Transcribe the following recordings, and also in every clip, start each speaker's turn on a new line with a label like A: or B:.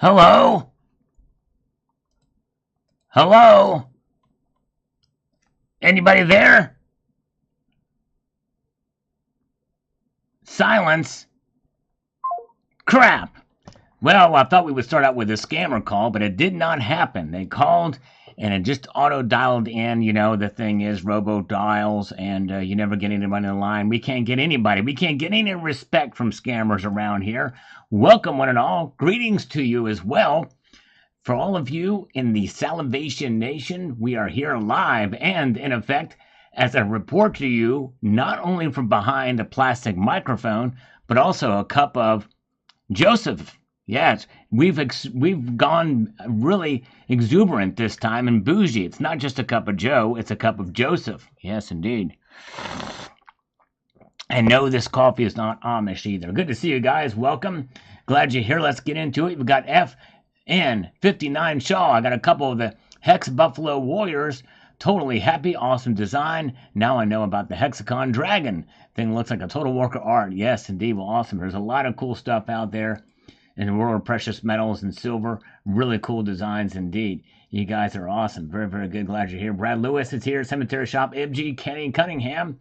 A: Hello? Hello? Anybody there? Silence. Crap. Well, I thought we would start out with a scammer call, but it did not happen. They called and it just auto dialed in. You know, the thing is robo dials, and you never get anybody in the line. We can't get anybody. We can't get any respect from scammers around here. Welcome, one and all. Greetings to you as well. For all of you in the Salivation Nation, we are here live and, in effect, as a report to you, not only from behind a plastic microphone, but also a cup of Joseph. Yes, we've gone really exuberant this time and bougie. It's not just a cup of Joe, it's a cup of Joseph. Yes, indeed. And no, this coffee is not Amish either. Good to see you guys. Welcome. Glad you're here. Let's get into it. We've got FN59 Shaw. I got a couple of the Hex Buffalo Warriors. Totally happy. Awesome design. Now I know about the Hexagon Dragon. Thing looks like a total work of art. Yes, indeed. Well, awesome. There's a lot of cool stuff out there in the world of precious metals and silver. Really cool designs indeed. You guys are awesome. Very, very good. Glad you're here. Brad Lewis is here. Cemetery Shop. Ibg. Kenny Cunningham.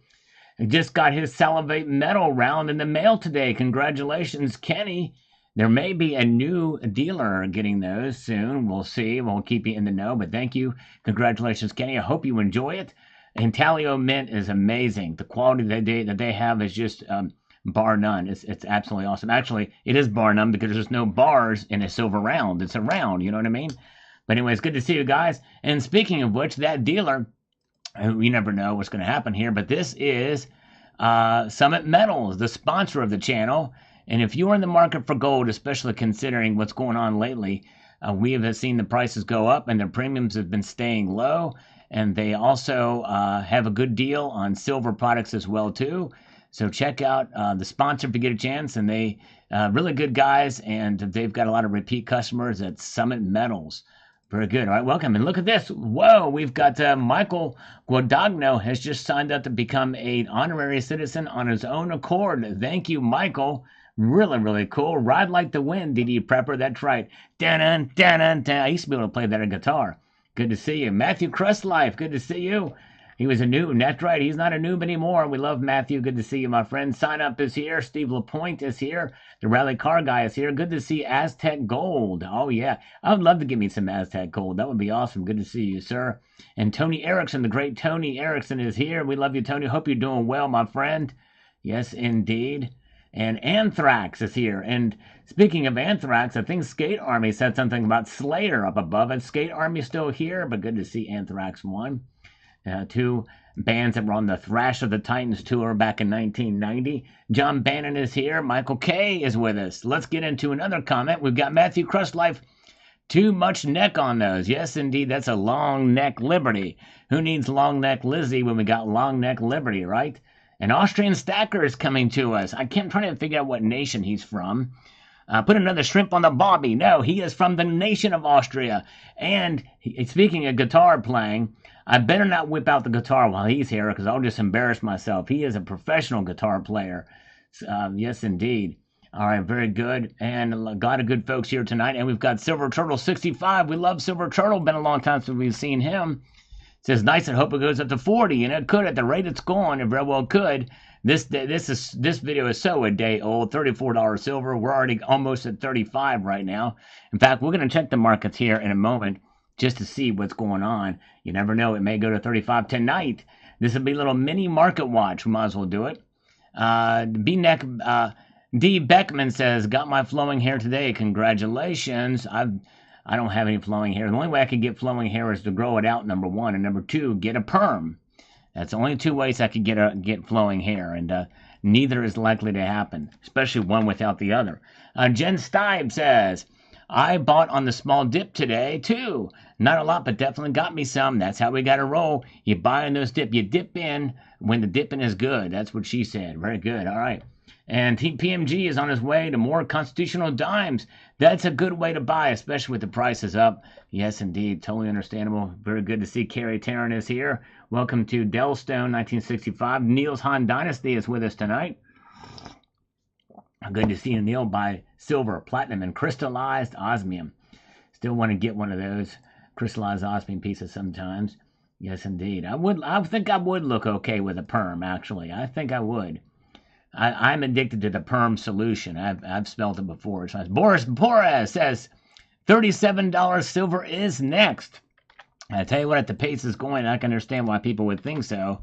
A: He just got his Salivate Metal round in the mail today. Congratulations, Kenny. There may be a new dealer getting those soon. We'll see. We'll keep you in the know. But thank you. Congratulations, Kenny. I hope you enjoy it. Intaglio Mint is amazing. The quality that they have is just bar none. It's absolutely awesome. Actually, it is bar none because there's no bars in a silver round. It's a round. You know what I mean? But anyways, good to see you guys. And speaking of which, that dealer, you never know what's going to happen here, but this is Summit Metals, the sponsor of the channel. And if you are in the market for gold, especially considering what's going on lately, we have seen the prices go up and their premiums have been staying low. And they also have a good deal on silver products as well, too. So check out the sponsor if you get a chance. And they really good guys, and they've got a lot of repeat customers at Summit Metals. Very good. All right, welcome. And look at this. Whoa, we've got Michael Guadagno has just signed up to become an honorary citizen on his own accord. Thank you, Michael. Really, really cool. Ride like the wind, DD Prepper. That's right. Dun-dun, dun-dun, dun. I used to be able to play that on guitar. Good to see you. Matthew Crestlife, good to see you. He was a noob. That's right. He's not a noob anymore. We love Matthew. Good to see you, my friend. Sign Up is here. Steve LaPointe is here. The Rally Car Guy is here. Good to see Aztec Gold. Oh, yeah. I would love to give me some Aztec Gold. That would be awesome. Good to see you, sir. And Tony Erickson, the great Tony Erickson is here. We love you, Tony. Hope you're doing well, my friend. Yes, indeed. And Anthrax is here. And speaking of Anthrax, I think Skate Army said something about Slayer up above. And Skate Army still here, but good to see Anthrax 1. Two bands that were on the Thrash of the Titans tour back in 1990. John Bannon is here. Michael K is with us. Let's get into another comment. We've got Matthew Crustlife. Too much neck on those. Yes, indeed, that's a long neck Liberty. Who needs long neck Lizzie when we got long neck Liberty, right? An Austrian stacker is coming to us. I'm trying to figure out what nation he's from. Put another shrimp on the bobby. No, he is from the nation of Austria. And speaking of guitar playing, I better not whip out the guitar while he's here because I'll just embarrass myself. He is a professional guitar player. Yes, indeed. All right, very good. And a lot of good folks here tonight. And we've got Silver Turtle 65. We love Silver Turtle. Been a long time since we've seen him. Says nice and hope it goes up to 40, and it could at the rate it's going. It very well could. This video is so a day old. $34 silver. We're already almost at 35 right now. In fact, we're going to check the markets here in a moment just to see what's going on. You never know. It may go to 35 tonight. This will be a little mini market watch. We might as well do it. D. Beckman says, got my flowing hair today. Congratulations. I don't have any flowing hair. The only way I can get flowing hair is to grow it out, number one. And number two, get a perm. That's the only two ways I could get flowing hair. And neither is likely to happen, especially one without the other. Jen Stibe says, I bought on the small dip today, too. Not a lot, but definitely got me some. That's how we got to roll. You buy on those dip. You dip in when the dipping is good. That's what she said. Very good. All right. And PMG is on his way to more constitutional dimes. That's a good way to buy, especially with the prices up. Yes, indeed. Totally understandable. Very good to see Carrie Tarrant is here. Welcome to Delstone 1965. Niels Han Dynasty is with us tonight. Good to see Neil buy silver, platinum, and crystallized osmium. Still want to get one of those crystallized osmium pieces sometimes. Yes, indeed. I think I would look okay with a perm. Actually, I think I would. I'm addicted to the perm solution. I've smelled it before. So Boris Porras says $37 silver is next. I tell you what, at the pace it's going, I can understand why people would think so,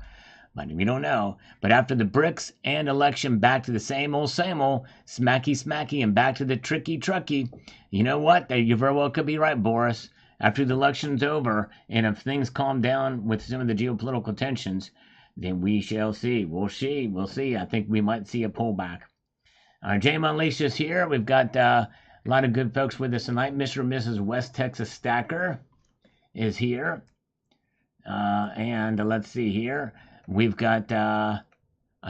A: but we don't know. But after the BRICS and election, back to the same old, smacky, and back to the trucky. You know what? You very well could be right, Boris. After the election's over, and if things calm down with some of the geopolitical tensions, then we shall see. We'll see. I think we might see a pullback. James Unleashed here. We've got a lot of good folks with us tonight. Mr. and Mrs. West Texas Stacker is here. And let's see here. We've got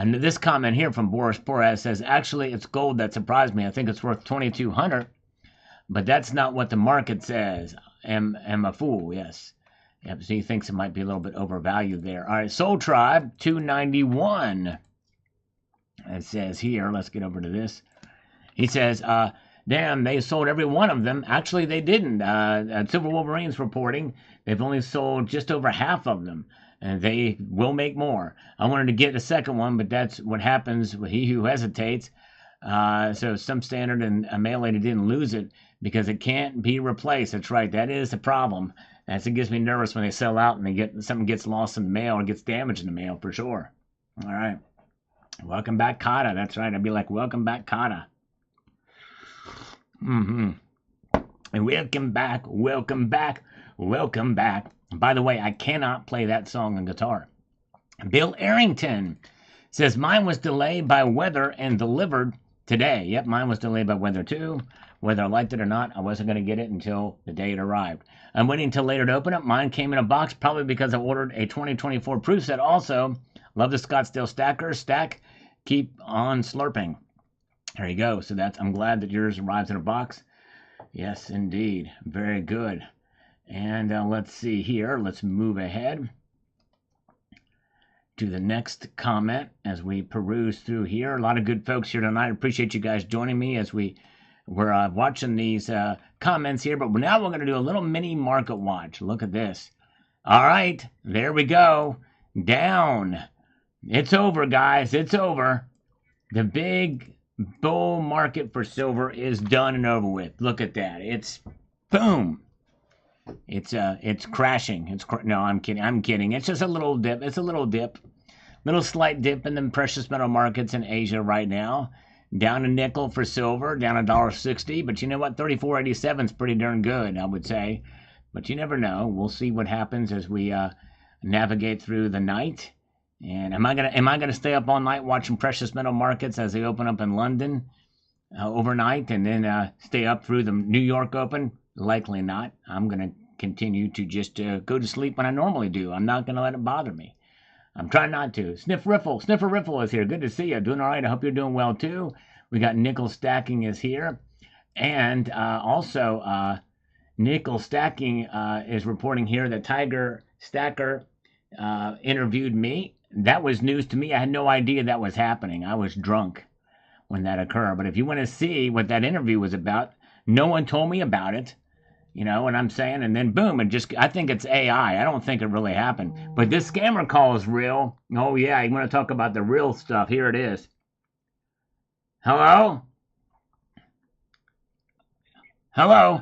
A: this comment here from Boris Porras says, actually, it's gold that surprised me. I think it's worth $2,200, but that's not what the market says. Am a fool, yes. Yep, so he thinks it might be a little bit overvalued there. All right, Soul Tribe, 291. It says here, let's get over to this. He says, damn, they sold every one of them. Actually, they didn't. Silver Wolverine's reporting they've only sold just over half of them, and they will make more. I wanted to get a second one, but that's what happens with he who hesitates. So some standard and a mail lady didn't lose it because it can't be replaced. That's right. That is the problem. That's what gets me nervous when they sell out and something gets lost in the mail or gets damaged in the mail for sure. All right. Welcome back, Kata. That's right. I'd be like, welcome back, Kata. And welcome back. By the way, I cannot play that song on guitar. Bill Arrington says, mine was delayed by weather and delivered today. Yep, mine was delayed by weather too. Whether I liked it or not, I wasn't going to get it until the day it arrived. I'm waiting until later to open it. Mine came in a box, probably because I ordered a 2024 proof set also. Love the Scottsdale Stacker. Stack, keep on slurping. There you go. So I'm glad that yours arrives in a box. Yes, indeed. Very good. And let's see here. Let's move ahead to the next comment as we peruse through here. A lot of good folks here tonight. I appreciate you guys joining me as we're watching these comments here. But now we're going to do a little mini market watch. Look at this. All right. There we go. Down. It's over, guys. It's over. The big bull market for silver is done and over with. Look at that. It's boom. It's crashing. No, I'm kidding. It's just a little dip. It's a little dip. Little slight dip in the precious metal markets in Asia right now. Down a nickel for silver, down $1.60. But you know what? 34.87 is pretty darn good, I would say. But you never know. We'll see what happens as we navigate through the night. And am I gonna stay up all night watching precious metal markets as they open up in London overnight, and then stay up through the New York Open? Likely not. I'm gonna continue to just go to sleep when I normally do. I'm not gonna let it bother me. I'm trying not to. Sniffer Riffle is here. Good to see you. Doing all right. I hope you're doing well too. We got Nickel Stacking is here, and also Nickel Stacking is reporting here that Tiger Stacker interviewed me. That was news to me. I had no idea that was happening. I was drunk when that occurred. But if you want to see what that interview was about, no one told me about it. You know what I'm saying? And then boom, I think it's AI. I don't think it really happened. But this scammer call is real. Oh yeah, you want to talk about the real stuff. Here it is. Hello?
B: Hello,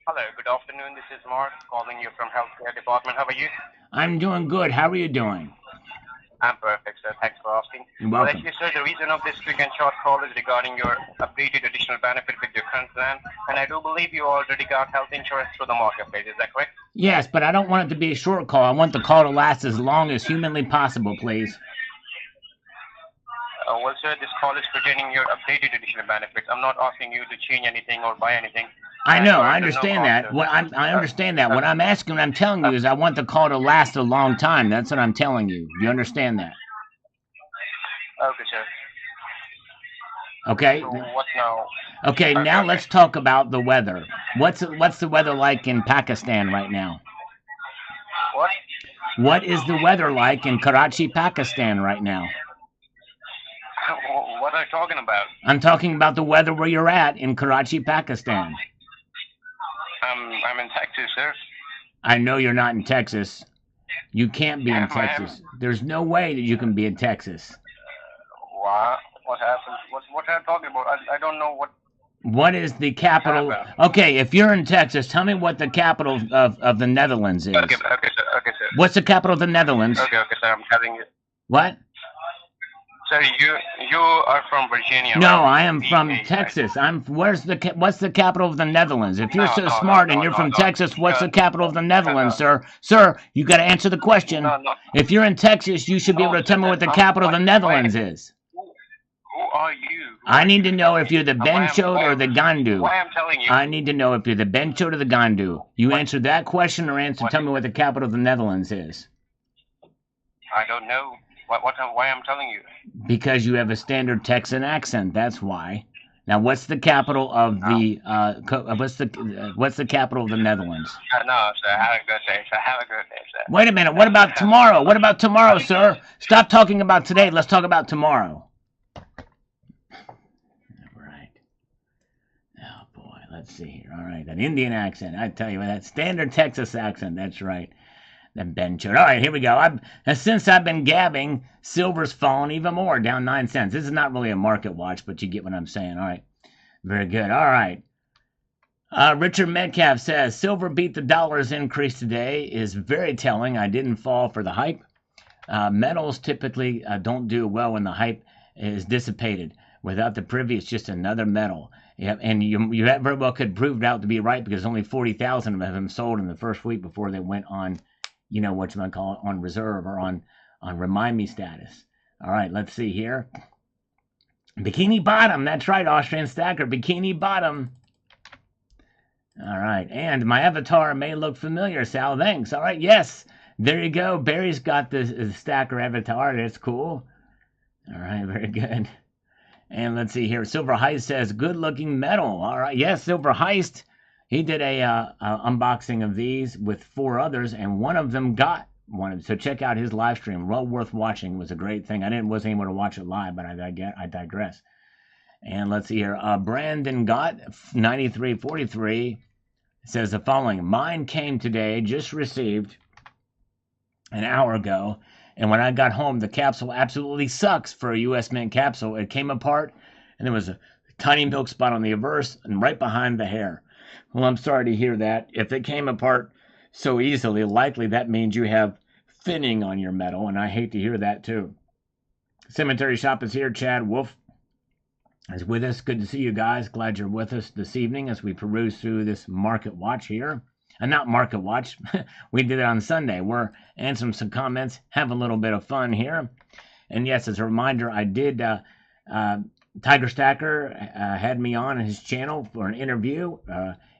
B: good afternoon. This is Mark calling you from Healthcare Department. How are you?
A: I'm doing good. How are you doing?
B: I'm perfect, sir. Thanks for asking.
A: You're welcome.
B: Well, actually, sir, the reason of this quick and short call is regarding your updated additional benefit with your current plan. And I do believe you already got health insurance through the marketplace. Is that correct?
A: Yes, but I don't want it to be a short call. I want the call to last as long as humanly possible, please.
B: Well, sir, this call is pertaining your updated additional benefits. I'm not asking you to change anything or buy anything.
A: I know, I understand that. I understand that. What I'm asking, what I'm telling you is I want the call to last a long time. That's what I'm telling you. You understand that?
B: Okay, sir.
A: Okay.
B: So what now?
A: Okay, now let's talk about the weather. What's the weather like in Pakistan right now?
B: What?
A: What is the weather like in Karachi, Pakistan right now?
B: What are you talking about?
A: I'm talking about the weather where you're at in Karachi, Pakistan.
B: I'm in Texas, sir.
A: I know you're not in Texas. You can't be in
B: Am I am?
A: Texas. There's no way that you can be in Texas.
B: What? What happened? What are you talking about? I don't know what
A: What is the capital?
B: happened.
A: Okay, if you're in Texas, tell me what the capital of the Netherlands
B: Okay,
A: is.
B: okay, sir. Okay, sir.
A: What's the capital of the Netherlands?
B: Okay, sir. I'm telling you.
A: What?
B: Sir, you are from Virginia,
A: No,
B: right?
A: I am from
B: VA, right?
A: Texas. What's the capital of the Netherlands? If you're
B: No,
A: so
B: no, no,
A: smart and
B: no,
A: you're
B: no,
A: from
B: no.
A: Texas, what's the capital of the
B: No,
A: Netherlands,
B: no,
A: sir? Sir, you got to answer the question.
B: no, no.
A: If you're in Texas, you should be able
B: No,
A: to tell me
B: sir.
A: what the capital of the Netherlands is.
B: Who are you?
A: I need to know if you're the
B: Why
A: Benchot or the Gandu.
B: I'm telling you.
A: I need to know if you're the Benchot or the Gandu. You answer that question or tell me what the capital of the Netherlands is.
B: I don't know. Why I'm telling you?
A: Because you have a standard Texan accent. That's why. Now, what's the capital of the what's the capital of the Netherlands?
B: No, sir. Have a good day, sir. Have a good day, sir.
A: Wait a minute. What about tomorrow? What about tomorrow, sir? Stop talking about today. Let's talk about tomorrow. Right. Oh boy. Let's see here. All right, that Indian accent. I tell you, that standard Texas accent. That's right. Then Benchot. All right, here we go. Since I've been gabbing, silver's fallen even more, down 9 cents. This is not really a market watch, but you get what I'm saying. All right, very good. All right. Richard Metcalf says silver beat the dollar's increase today is very telling. I didn't fall for the hype. Metals typically don't do well when the hype is dissipated. Without the privy, it's just another metal. Yeah, and you very well could prove it out to be right because only 40,000 of them sold in the first week before they went on. You know what you might call it, on reserve or on remind me status. All right, let's see here. Bikini bottom. That's right, Austrian stacker. Bikini bottom. All right, and my avatar may look familiar, Sal. Thanks. All right, yes. There you go. Barry's got the stacker avatar. That's cool. All right, very good. And let's see here. Silver Heist says, good looking metal. All right, yes, Silver Heist. He did a unboxing of these with 4 others, and one of them got one. So check out his live stream. Well worth watching. It was a great thing. Wasn't able to watch it live, but I digress. And let's see here. Brandon got 9343 says the following. Mine came today, just received an hour ago, and when I got home, the capsule absolutely sucks for a U.S. Mint capsule. It came apart, and there was a tiny milk spot on the reverse and right behind the hair. Well, I'm sorry to hear that. If it came apart so easily, likely that means you have thinning on your metal, and I hate to hear that too. Cemetery Shop is here. Chad Wolf is with us. Good to see you guys. Glad you're with us this evening as we peruse through this market watch here. And not market watch. We did it on Sunday. We're answering some comments, have a little bit of fun here. And yes, as a reminder, I did Tiger Stacker had me on his channel for an interview,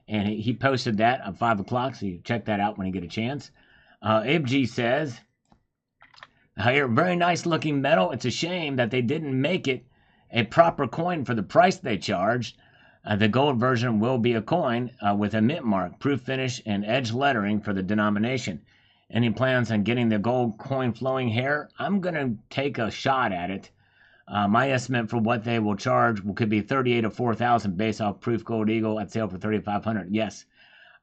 A: and he posted that at 5 o'clock, so you check that out when you get a chance. Ibg says, here, very nice looking metal. It's a shame that they didn't make it a proper coin for the price they charged. The gold version will be a coin with a mint mark, proof finish, and edge lettering for the denomination. Any plans on getting the gold coin flowing here? I'm going to take a shot at it. My estimate for what they will charge could be 38 or 4,000 based off proof gold eagle at sale for 3,500. Yes,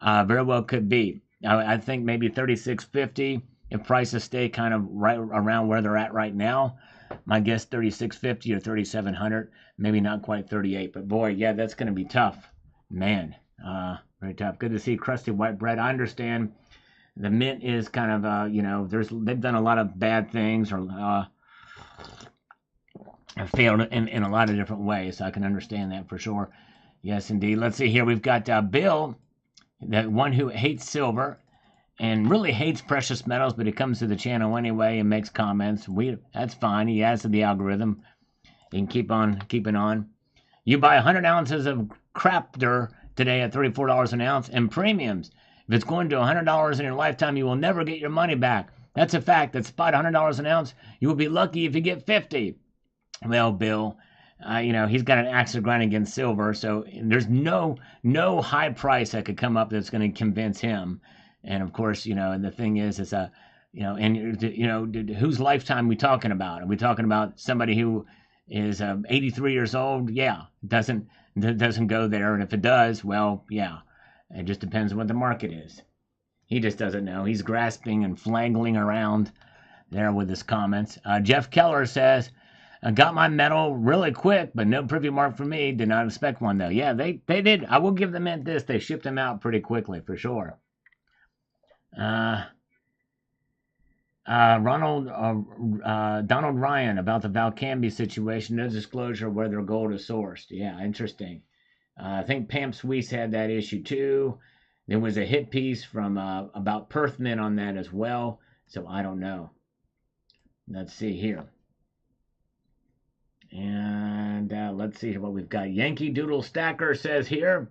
A: very well could be. I think maybe 36.50 if prices stay kind of right around where they're at right now. My guess 36.50 or 3,700, maybe not quite 38. But boy, yeah, that's going to be tough, man. Very tough. Good to see Crusty White Bread. I understand the mint is kind of they've done a lot of bad things or failed in a lot of different ways. So I can understand that for sure. Yes, indeed. Let's see here. We've got Bill, that one who hates silver and really hates precious metals, but he comes to the channel anyway and makes comments. That's fine. He adds to the algorithm. He can keep on keeping on. You buy 100 ounces of crapter today at $34 an ounce and premiums. If it's going to $100 in your lifetime, you will never get your money back. That's a fact. That's about $100 an ounce. You will be lucky if you get 50. Well, Bill, he's got an axe to grind against silver, so there's no high price that could come up that's going to convince him. And of course, and the thing is, whose lifetime are we talking about? Are we talking about somebody who is 83 years old? Yeah, doesn't go there, and if it does, well, yeah. It just depends on what the market is. He just doesn't know. He's grasping and flangling around there with his comments. Jeff Keller says, I got my medal really quick, but no privy mark for me. Did not expect one, though. Yeah, they did. I will give the Mint this. They shipped them out pretty quickly, for sure. Donald Ryan about the Valcambi situation. No disclosure where their gold is sourced. Yeah, interesting. I think Pam Sweese had that issue, too. There was a hit piece from about Perth Mint on that as well. So I don't know. Let's see here. And let's see what we've got. Yankee Doodle Stacker says here,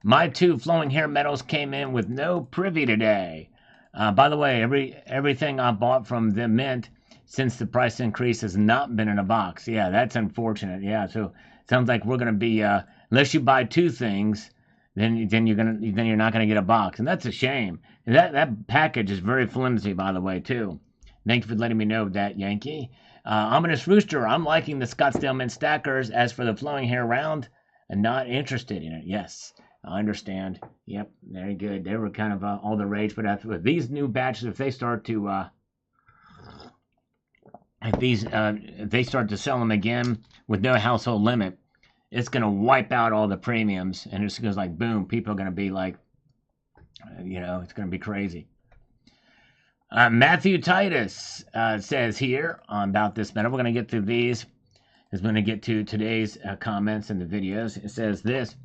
A: my 2 flowing hair metals came in with no privy today. By the way, everything I bought from the Mint since the price increase has not been in a box. Yeah, that's unfortunate. Yeah, so it sounds like we're gonna be unless you buy 2 things, then you're not gonna get a box, and that's a shame. And that package is very flimsy, by the way, too. Thank you for letting me know that, Yankee. Ominous Rooster, I'm liking the Scottsdale Mint stackers. As for the flowing hair round, I'm not interested in it. Yes, I understand. Yep, very good. They were kind of all the rage, but with these new batches, if they start to if they start to sell them again with no household limit, it's going to wipe out all the premiums, and it's goes like boom. People are going to be like, it's going to be crazy. Matthew Titus says here about this matter. We're going to get through these. Is going to get to today's comments and the videos. It says this.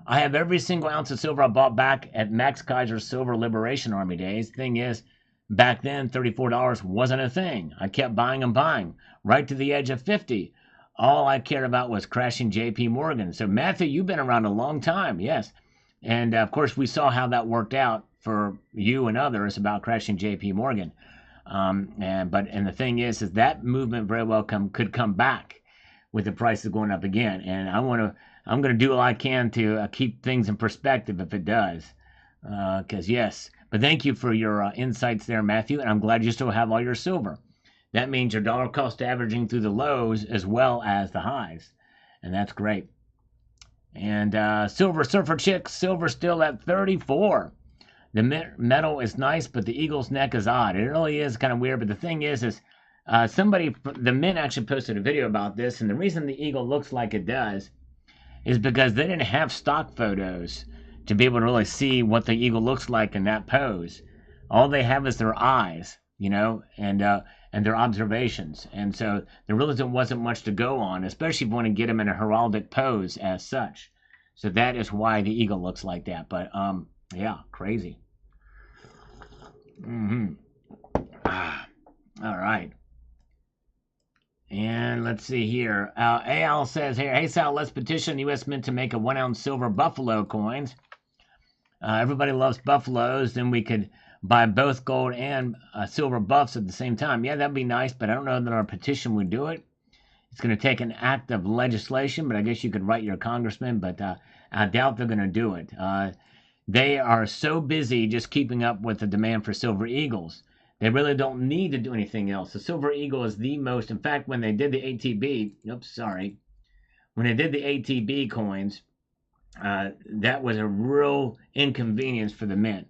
A: I have every single ounce of silver I bought back at Max Kaiser's Silver Liberation Army days. Thing is, back then, $34 wasn't a thing. I kept buying and buying, right to the edge of 50. All I cared about was crashing JP Morgan. So, Matthew, you've been around a long time, yes. And, of course, we saw how that worked out for you and others about crashing JP Morgan. And the thing is that movement very well could come back with the prices going up again. And I'm going to do all I can to keep things in perspective if it does. Because, yes. But thank you for your insights there, Matthew. And I'm glad you still have all your silver. That means your dollar cost averaging through the lows as well as the highs. And that's great. And Silver Surfer Chick, silver still at 34. The metal is nice, but the eagle's neck is odd. It really is kind of weird. But the thing is the Mint actually posted a video about this. And the reason the eagle looks like it does is because they didn't have stock photos to be able to really see what the eagle looks like in that pose. All they have is their eyes, and their observations. And so there really wasn't much to go on, especially if you want to get them in a heraldic pose as such. So that is why the eagle looks like that. But, yeah, crazy. All right. And let's see here. Al says here, hey, Sal, let's petition the U.S. Mint to make a 1-ounce silver buffalo coins. Everybody loves buffaloes. Then we could buy both gold and silver buffs at the same time. Yeah, that'd be nice, but I don't know that our petition would do it. It's going to take an act of legislation, but I guess you could write your congressman, but I doubt they're going to do it. They are so busy just keeping up with the demand for silver eagles. They really don't need to do anything else. The silver eagle is the most, in fact, when they did the ATB, when they did the ATB coins, that was a real inconvenience for the Mint.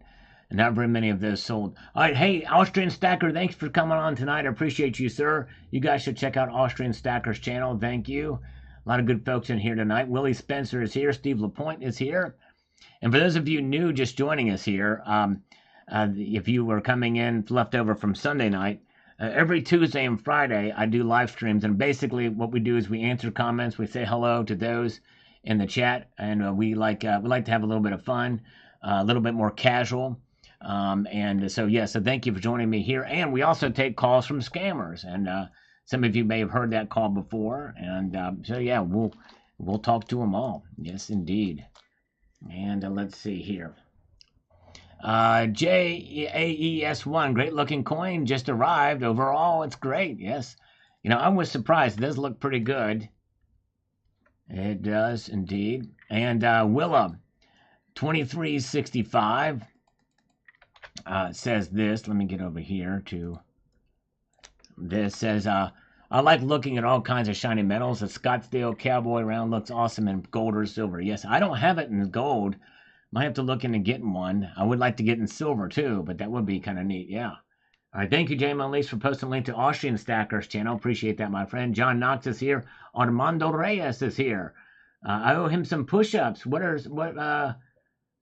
A: And not very many of those sold. All right, hey, Austrian Stacker, thanks for coming on tonight. I appreciate you, sir. You guys should check out Austrian Stacker's channel. Thank you. A lot of good folks in here tonight. Willie Spencer is here. Steve LaPointe is here. And for those of you new just joining us here, if you were coming in left over from Sunday night, every Tuesday and Friday I do live streams. And basically what we do is we answer comments. We say hello to those in the chat. And we like to have a little bit of fun, a little bit more casual. So thank you for joining me here. And we also take calls from scammers, and some of you may have heard that call before. And we'll talk to them all. Yes, indeed. And let's see here. JAES1, great looking coin, just arrived. Overall, it's great. Yes, I was surprised. It does look pretty good. It does indeed. And Willa 2365. Says this. Let me get over here to this. Says, I like looking at all kinds of shiny metals. The Scottsdale Cowboy round looks awesome in gold or silver. Yes, I don't have it in gold. Might have to look into getting one. I would like to get in silver too, but that would be kind of neat. Yeah. All right, thank you, Jamie Elise, for posting a link to Austrian Stackers channel. Appreciate that, my friend. John Knox is here. Armando Reyes is here. I owe him some push-ups.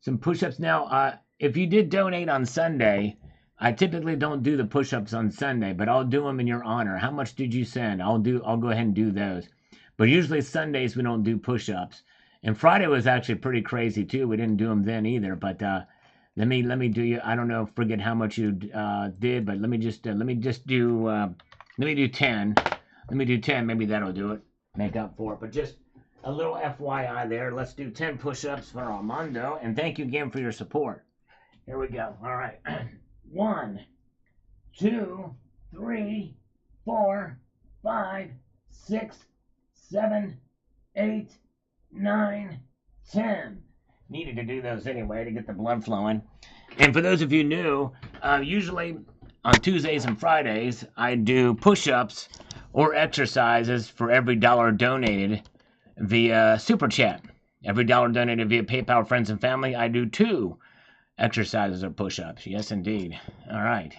A: Some push-ups now? If you did donate on Sunday, I typically don't do the push-ups on Sunday, but I'll do them in your honor. How much did you send? I'll go ahead and do those. But usually Sundays we don't do push-ups. And Friday was actually pretty crazy too. We didn't do them then either. But let me do you. I don't know, forget how much you did, but let me do 10. Let me do 10. Maybe that'll do it. Make up for it. But just a little FYI there. Let's do 10 push-ups for Armando. And thank you again for your support. Here we go. All right. 1, 2, 3, 4, 5, 6, 7, 8, 9, 10. Needed to do those anyway to get the blood flowing. And for those of you new, usually on Tuesdays and Fridays, I do push-ups or exercises for every dollar donated via Super Chat. Every dollar donated via PayPal, friends and family, I do 2 exercises or push-ups. Yes, indeed. All right.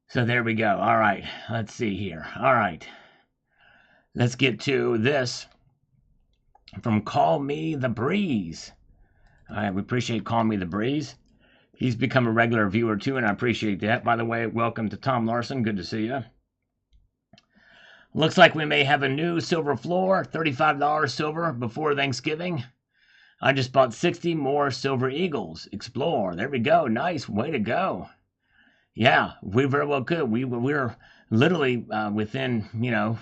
A: So there we go. All right. Let's see here. All right. Let's get to this from Call Me the Breeze. All right. We appreciate Call Me the Breeze. He's become a regular viewer too, and I appreciate that. By the way, welcome to Tom Larson. Good to see you. Looks like we may have a new silver floor, $35 silver before Thanksgiving. I just bought 60 more Silver Eagles. Explore. There we go. Nice. Way to go. Yeah, we very well could. We're literally within,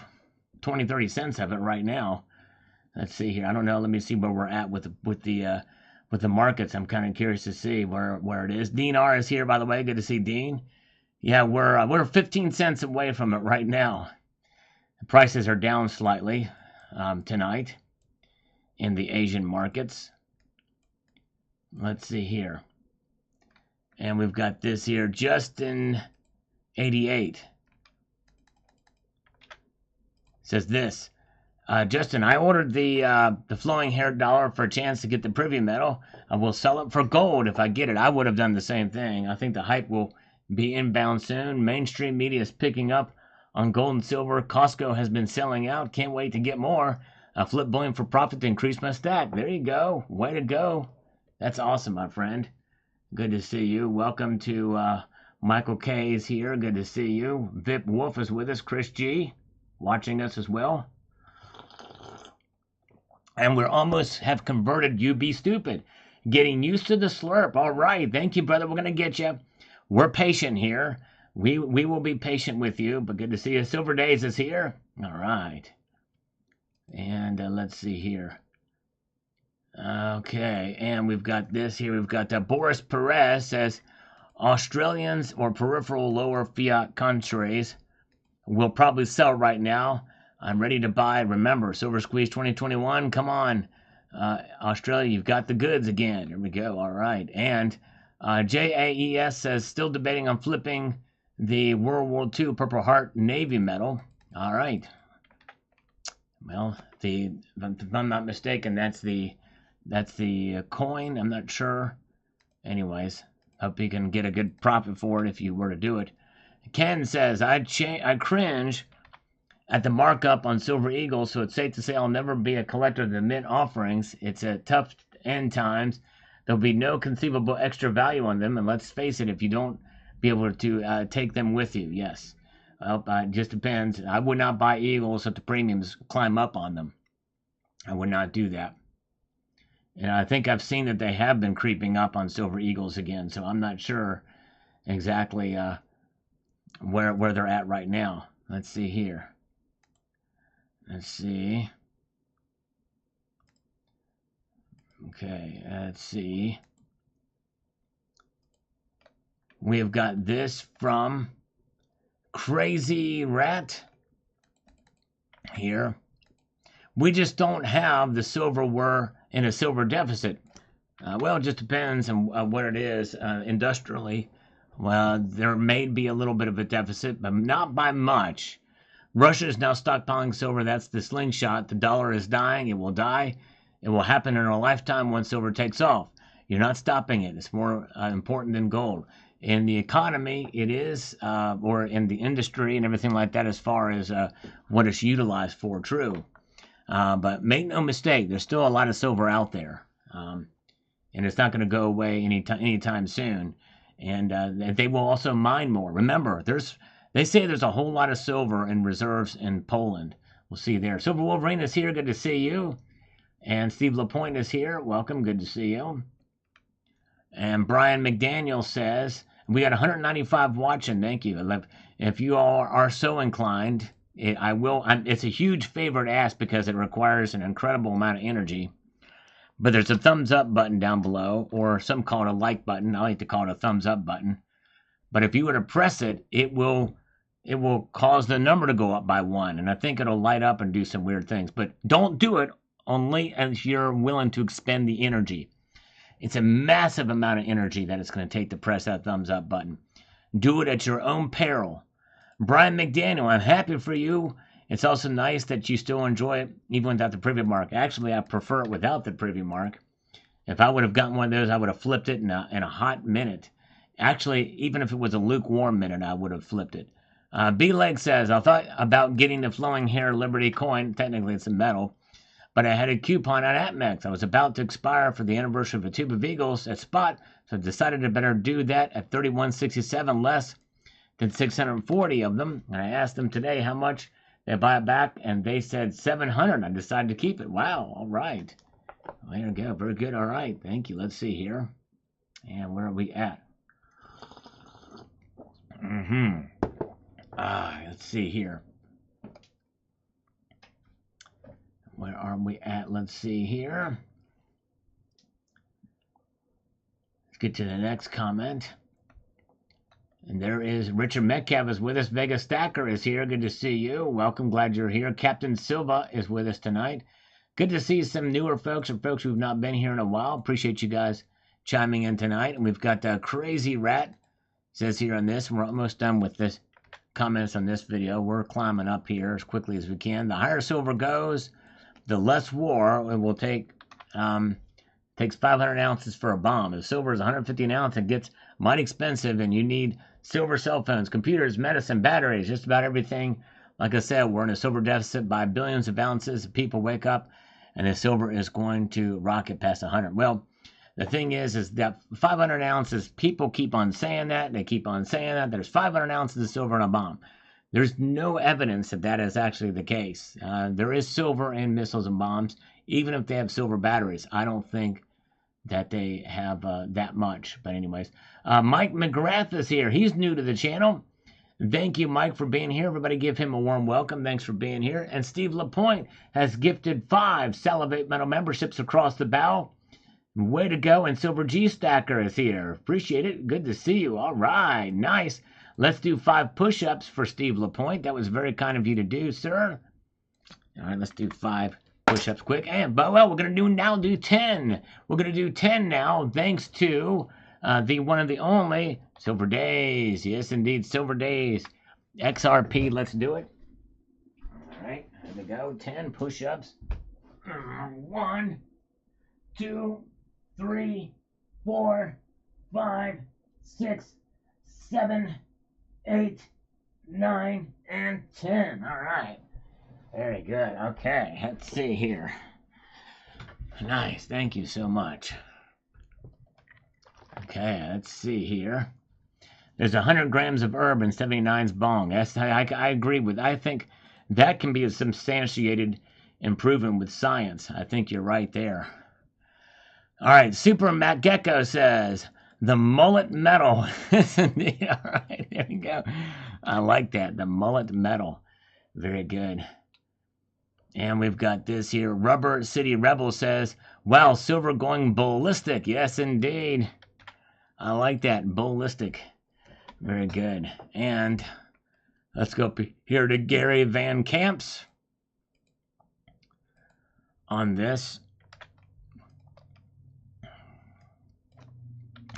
A: 20, 30 cents of it right now. Let's see here. I don't know. Let me see where we're at with the markets. I'm kind of curious to see where it is. Dean R is here, by the way. Good to see Dean. Yeah, we're 15 cents away from it right now. The prices are down slightly tonight in the Asian markets. Let's see here. And we've got this here, Justin 88. Says this. Justin, I ordered the flowing hair dollar for a chance to get the privy metal. I will sell it for gold if I get it. I would have done the same thing. I think the hype will be inbound soon. Mainstream media is picking up on gold and silver. Costco has been selling out. Can't wait to get more. I flip bullion for profit to increase my stack. There you go. Way to go. That's awesome, my friend. Good to see you. Welcome to Michael K is here. Good to see you. Vip Wolf is with us. Chris G watching us as well. And we're almost have converted You Be Stupid. Getting used to the slurp. All right. Thank you, brother. We're going to get you. We're patient here. We will be patient with you, but good to see you. Silver Days is here. All right. And let's see here. Okay, and we've got this here. We've got Boris Perez says, Australians or peripheral lower fiat countries will probably sell right now. I'm ready to buy. Remember, Silver Squeeze 2021. Come on, Australia, you've got the goods again. Here we go. All right. And JAES says, still debating on flipping the World War II Purple Heart Navy medal. All right. Well, if I'm not mistaken, that's the coin. I'm not sure. Anyways, hope you can get a good profit for it if you were to do it. Ken says, I cringe at the markup on Silver Eagle, so it's safe to say I'll never be a collector of the mint offerings. It's a tough end times. There'll be no conceivable extra value on them, and let's face it, if you don't be able to take them with you, yes. Well, it just depends. I would not buy Eagles if the premiums climb up on them. I would not do that. And I think I've seen that they have been creeping up on Silver Eagles again, so I'm not sure exactly where they're at right now. Let's see here. Let's see. Okay, let's see. We have got this from Crazy Rat here. We just don't have the silver. We're in a silver deficit. Well, it just depends on what it is industrially. Well, there may be a little bit of a deficit, but not by much. Russia is now stockpiling silver. That's the slingshot. The dollar is dying. It will die. It will happen in our lifetime once silver takes off. You're not stopping it. It's more important than gold. In the economy, it is, or in the industry and everything like that, as far as what it's utilized for, true. But make no mistake, there's still a lot of silver out there. And it's not going to go away anytime soon. And they will also mine more. Remember, they say there's a whole lot of silver in reserves in Poland. We'll see there. Silver Wolverine is here. Good to see you. And Steve LaPointe is here. Welcome. Good to see you. And Brian McDaniel says, we got 195 watching. Thank you. If you all are so inclined, it's a huge favor to ask because it requires an incredible amount of energy. But there's a thumbs up button down below, or some call it a like button. I like to call it a thumbs up button. But if you were to press it, it will cause the number to go up by 1. And I think it'll light up and do some weird things. But don't do it only as you're willing to expend the energy. It's a massive amount of energy that it's going to take to press that thumbs up button. Do it at your own peril. Brian McDaniel, I'm happy for you. It's also nice that you still enjoy it, even without the preview mark. Actually, I prefer it without the preview mark. If I would have gotten one of those, I would have flipped it in a hot minute. Actually, even if it was a lukewarm minute, I would have flipped it. B-Leg says, I thought about getting the Flowing Hair Liberty coin. Technically, it's a metal. But I had a coupon at APMEX. I was about to expire for the anniversary of a tube of Eagles at spot, so I decided to better do that at $31.67, less than 640 of them. And I asked them today how much they buy it back, and they said $700. I decided to keep it. Wow, all right. Well, there we go. Very good. All right. Thank you. Let's see here. And where are we at? Let's see here. Where are we at? Let's see here. Let's get to the next comment. And there is Richard Metcalf is with us. Vegas Stacker is here. Good to see you. Welcome. Glad you're here. Captain Silva is with us tonight. Good to see some newer folks or folks who've not been here in a while. Appreciate you guys chiming in tonight. And we've got Crazy Rat says here on this. We're almost done with this comments on this video. We're climbing up here as quickly as we can. The higher silver goes, the less war it will take. Takes 500 ounces for a bomb. If silver is 150 an ounce, it gets mighty expensive, and you need silver cell phones, computers, medicine, batteries, just about everything. Like I said, we're in a silver deficit by billions of ounces. People wake up, and the silver is going to rocket past 100. Well, the thing is that 500 ounces, people keep on saying that. They keep on saying that. There's 500 ounces of silver in a bomb. There's no evidence that that is actually the case. There is silver in missiles and bombs, even if they have silver batteries. I don't think that they have that much. But anyways, Mike McGrath is here. He's new to the channel. Thank you, Mike, for being here. Everybody give him a warm welcome. Thanks for being here. And Steve LaPointe has gifted 5 Salivate Metal memberships across the bow. Way to go. And Silver G Stacker is here. Appreciate it. Good to see you. All right. Nice. Let's do 5 push-ups for Steve LaPointe. That was very kind of you to do, sir. All right, let's do 5 push-ups quick. And, well, we're going to do 10. We're going to do 10 now, thanks to the one and the only Silver Days. Yes, indeed, Silver Days. XRP, let's do it. All right, here we go. 10 push-ups. 1, 2, 3, 4, 5, 6, 7, 8, 9, and 10. All right. Very good. Okay, let's see here. Nice. Thank you so much. Okay, let's see here. There's 100 grams of herb and 79's bong. I agree with. I think that can be a substantiated improvement with science. I think you're right there. All right, Super Matt Gecko says, the mullet metal. All right, there we go. I like that. The mullet metal. Very good. And we've got this here. Rubber City Rebel says, wow, silver going ballistic. Yes, indeed. I like that. Ballistic. Very good. And let's go up here to Gary Van Camps on this.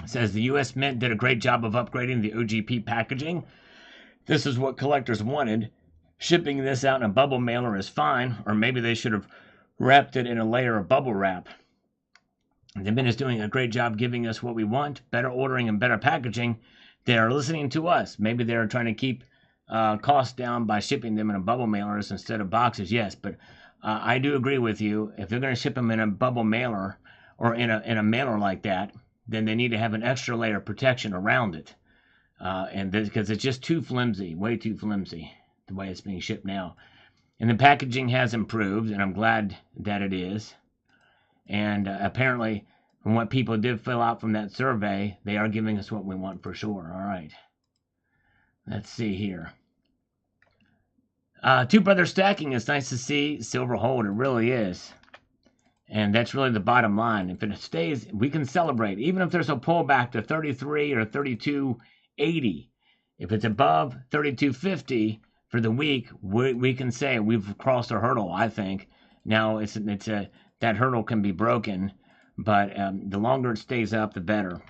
A: It says the U.S. Mint did a great job of upgrading the OGP packaging. This is what collectors wanted. shipping this out in a bubble mailer is fine, or maybe they should have wrapped it in a layer of bubble wrap. The Mint is doing a great job giving us what we want, better ordering and better packaging. They are listening to us. Maybe they're trying to keep costs down by shipping them in a bubble mailers instead of boxes. Yes, but I do agree with you. If they're going to ship them in a bubble mailer or in a mailer like that, then they need to have an extra layer of protection around it. And because it's just too flimsy, way too flimsy, the way it's being shipped now. And the packaging has improved, and I'm glad that it is. And apparently, from what people did fill out from that survey, they are giving us what we want for sure. All right. Let's see here. Two brother stacking is nice to see. Silver hold, it really is. And that's really the bottom line. If it stays, we can celebrate. Even if there's a pullback to 33 or 32.80. If it's above 32.50 for the week, we can say we've crossed a hurdle, I think. Now, that hurdle can be broken, but the longer it stays up, the better.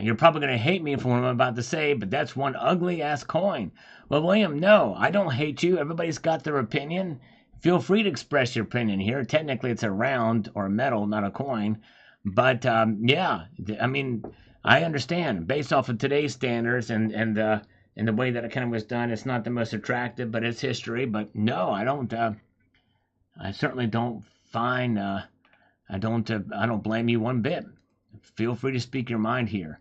A: You're probably going to hate me for what I'm about to say, but that's one ugly-ass coin. Well, William, no, I don't hate you. Everybody's got their opinion. Feel free to express your opinion here. Technically, it's a round or a metal, not a coin. But, yeah, I mean, I understand. Based off of today's standards and the way that it kind of was done, it's not the most attractive, but it's history. But, no, I don't. I certainly don't find. I don't blame you one bit. Feel free to speak your mind here.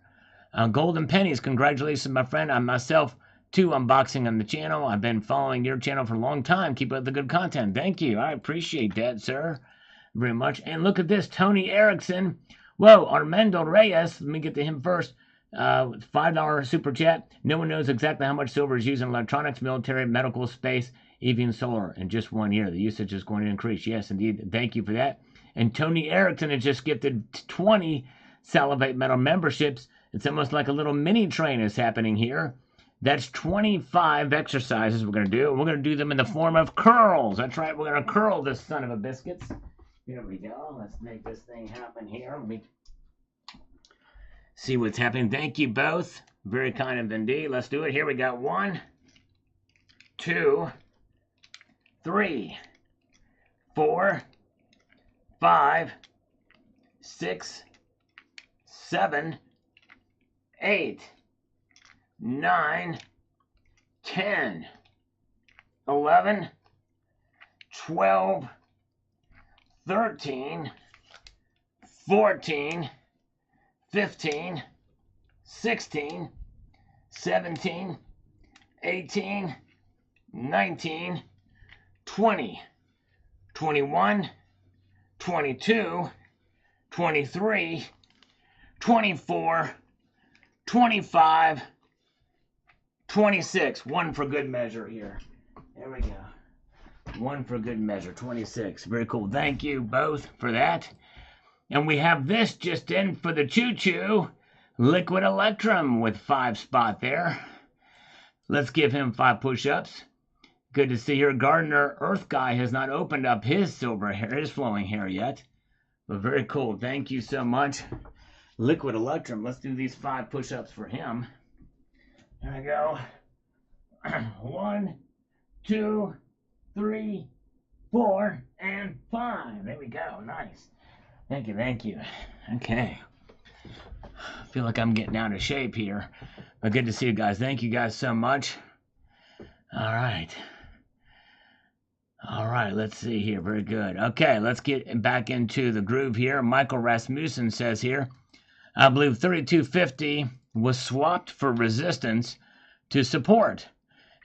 A: Golden Pennies, congratulations, my friend. I myself, too, unboxing on the channel. I've been following your channel for a long time. Keep up the good content. Thank you. I appreciate that, sir, very much. And look at this, Tony Erickson. Whoa, Armando Reyes. Let me get to him first. $5 super chat. No one knows exactly how much silver is used in electronics, military, medical, space, even solar in just 1 year. The usage is going to increase. Yes, indeed. Thank you for that. And Tony Erickson has just gifted 20 Salivate Metal memberships. It's almost like a little mini train is happening here. That's 25 exercises we're going to do. We're going to do them in the form of curls. That's right. We're going to curl this son of a biscuits. Here we go. Let's make this thing happen here. Let me see what's happening. Thank you both. Very kind of indeed. Let's do it. Here we go. 1, 2, 3, 4, 5, 6, 7, 8, 9, 10, 11, 12, 13, 14, 15, 16, 17, 18, 19, 20, 21, 22, 23, 24, 25, 26. One for good measure here. There we go. One for good measure. 26. Very cool. Thank you both for that. And we have this just in for the choo-choo. Liquid Electrum with 5 spot there. Let's give him 5 push-ups. Good to see here. Gardner Earth Guy has not opened up his silver hair, his flowing hair yet. But very cool. Thank you so much. Liquid Electrum. Let's do these 5 push-ups for him. There we go. 1, 2, 3, 4, and 5. There we go. Nice. Thank you. Thank you. Okay. I feel like I'm getting out of shape here. But good to see you guys. Thank you guys so much. All right. All right, let's see here. Very good. Okay, let's get back into the groove here. Michael Rasmussen says here, I believe 3250 was swapped for resistance to support.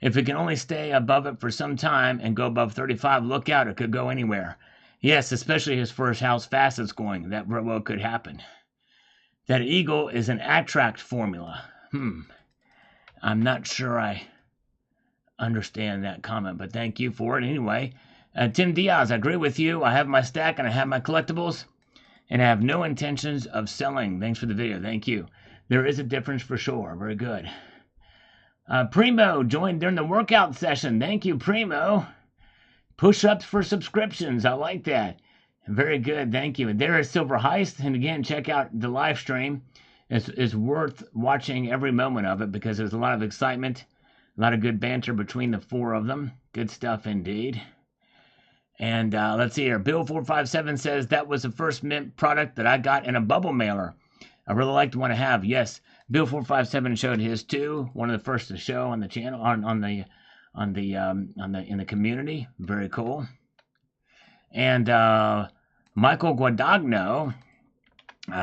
A: If it can only stay above it for some time and go above 35, look out. It could go anywhere. Yes, especially as far as how fast it's going. That very well could happen. That eagle is an attract formula. I'm not sure I understand that comment, but thank you for it anyway. Tim Diaz, I agree with you. I have my stack and I have my collectibles, and I have no intentions of selling. Thanks for the video. Thank you. There is a difference for sure. Very good. Primo joined during the workout session. Thank you, Primo. Push-ups for subscriptions. I like that. Very good. Thank you. And there is Silver Heist. And again, check out the live stream. It's worth watching every moment of it because there's a lot of excitement. A lot of good banter between the four of them. Good stuff indeed. And let's see here. Bill457 says that was the first Mint product that I got in a bubble mailer. I really like the one I have. Yes, Bill457 showed his too. One of the first to show on the channel in the community. Very cool. And Michael Guadagno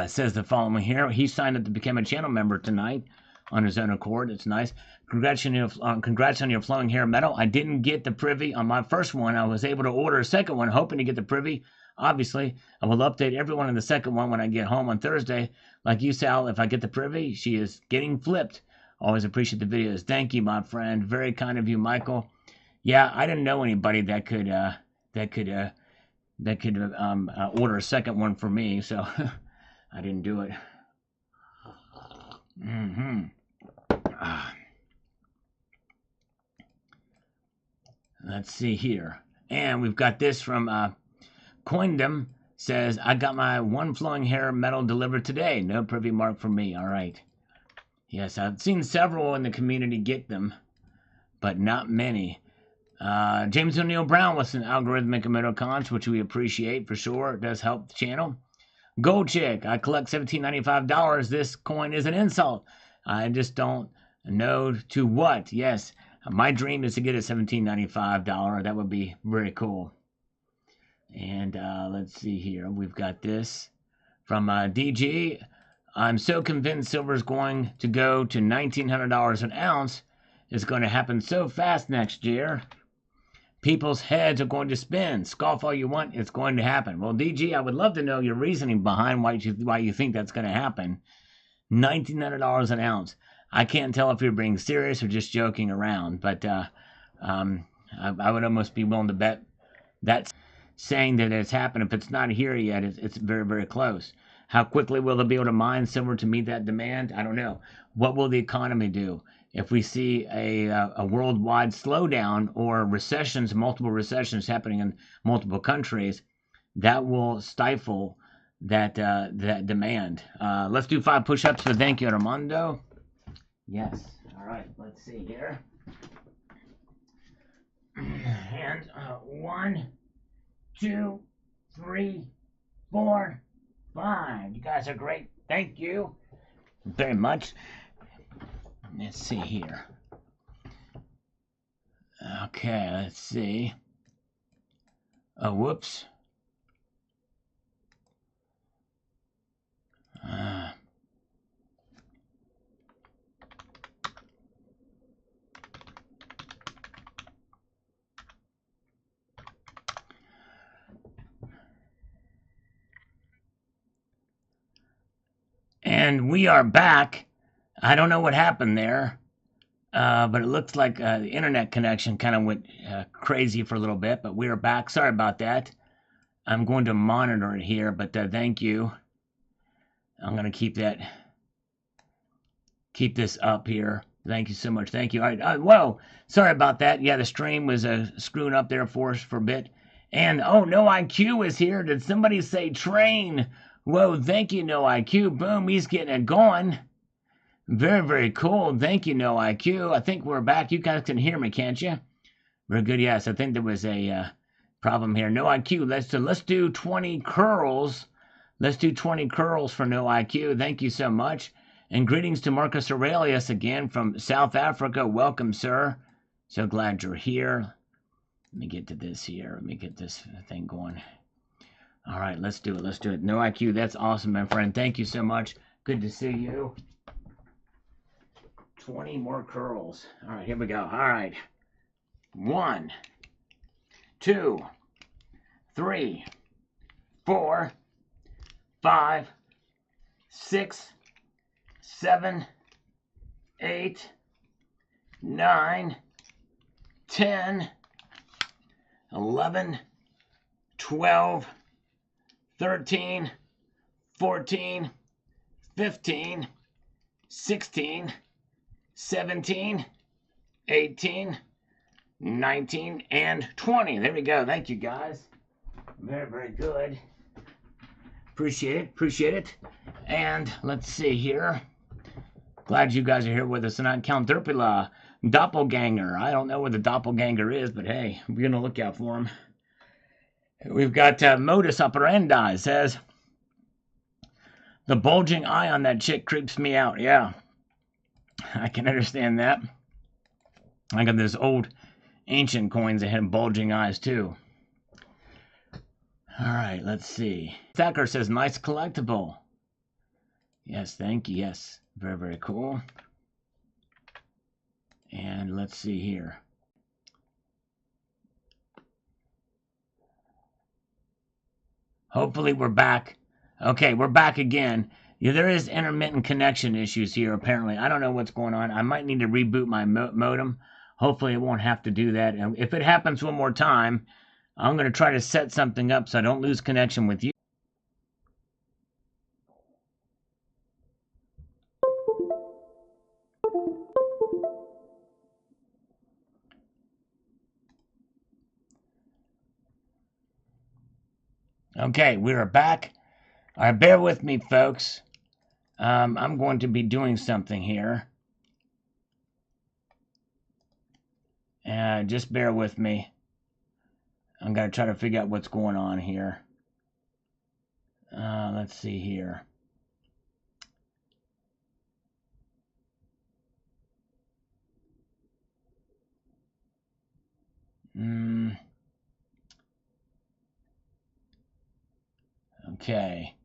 A: says the following here. He signed up to become a channel member tonight on his own accord. It's nice. Congrats on your flowing hair medal. I didn't get the privy on my first one. I was able to order a second one, hoping to get the privy. Obviously, I will update everyone in the second one when I get home on Thursday. Like you, Sal, if I get the privy, she is getting flipped. Always appreciate the videos. Thank you, my friend. Very kind of you, Michael. Yeah, I didn't know anybody that could order a second one for me, so I didn't do it. Let's see here. And we've got this from Coindom. Says, I got my one flowing hair medal delivered today. No privy mark for me. All right. Yes, I've seen several in the community get them, but not many. James O'Neill Brown with some algorithmic emoticons, which we appreciate for sure. It does help the channel. Gold Chick, I collect $17.95. This coin is an insult. I just don't know to what. Yes, my dream is to get a $17.95. That would be very cool. And let's see here. We've got this from DG. I'm so convinced silver is going to go to $1,900 an ounce. It's going to happen so fast next year. People's heads are going to spin. Scoff all you want. It's going to happen. Well, DG, I would love to know your reasoning behind why you think that's going to happen. $1,900 an ounce. I can't tell if you're being serious or just joking around, but I would almost be willing to bet that's saying that it's happened. If it's not here yet, it's very, very close. How quickly will they be able to mine silver to meet that demand? I don't know. What will the economy do? If we see a worldwide slowdown or recessions, multiple recessions happening in multiple countries, that will stifle that demand. Let's do 5 push-ups for thank you, Armando. Yes. All right. Let's see here. And 1, 2, 3, 4, 5. You guys are great. Thank you very much. Let's see here. Okay, let's see. Oh, whoops. And we are back. I don't know what happened there, but it looks like the internet connection kind of went crazy for a little bit, but we are back. Sorry about that. I'm going to monitor it here, but thank you. I'm going to keep this up here. Thank you so much. Thank you. All right. Whoa. Sorry about that. Yeah, the stream was screwing up there for us for a bit. And, oh, No IQ is here. Did somebody say train? Whoa, thank you, No IQ. Boom, he's getting it going. Very, very cool. Thank you, No IQ. I think we're back. You guys can hear me, can't you? Very good. Yes, I think there was a problem here. No IQ. Let's do 20 curls. Let's do 20 curls for No IQ. Thank you so much. And greetings to Marcus Aurelius again from South Africa. Welcome, sir. So glad you're here. Let me get to this here. Let me get this thing going. All right, let's do it. Let's do it. No IQ. That's awesome, my friend. Thank you so much. Good to see you. 20 more curls. All right, here we go. All right. 1, 2, 3, 4, 5, 6, 7, 8, 9, 10, 11, 12, 13, 14, 15, 16, 17, 18, 19, and 20. There we go. Thank you, guys. Very, very good. Appreciate it. Appreciate it. And let's see here. Glad you guys are here with us tonight. Count Derpila, Doppelganger. I don't know where the doppelganger is, but hey, we're going to look out for him. We've got modus operandi says, the bulging eye on that chick creeps me out. Yeah, I can understand that. I got those old ancient coins that had bulging eyes too. All right, let's see. Thacker says, nice collectible. Yes, thank you. Yes, very, very cool. And let's see here. Hopefully we're back. Okay, we're back again. Yeah, there is intermittent connection issues here, apparently. I don't know what's going on. I might need to reboot my modem. Hopefully I won't have to do that. And if it happens one more time, I'm going to try to set something up so I don't lose connection with you. Okay, we are back. All right, bear with me, folks. I'm going to be doing something here. Just bear with me. I'm going to try to figure out what's going on here. Let's see here. Okay.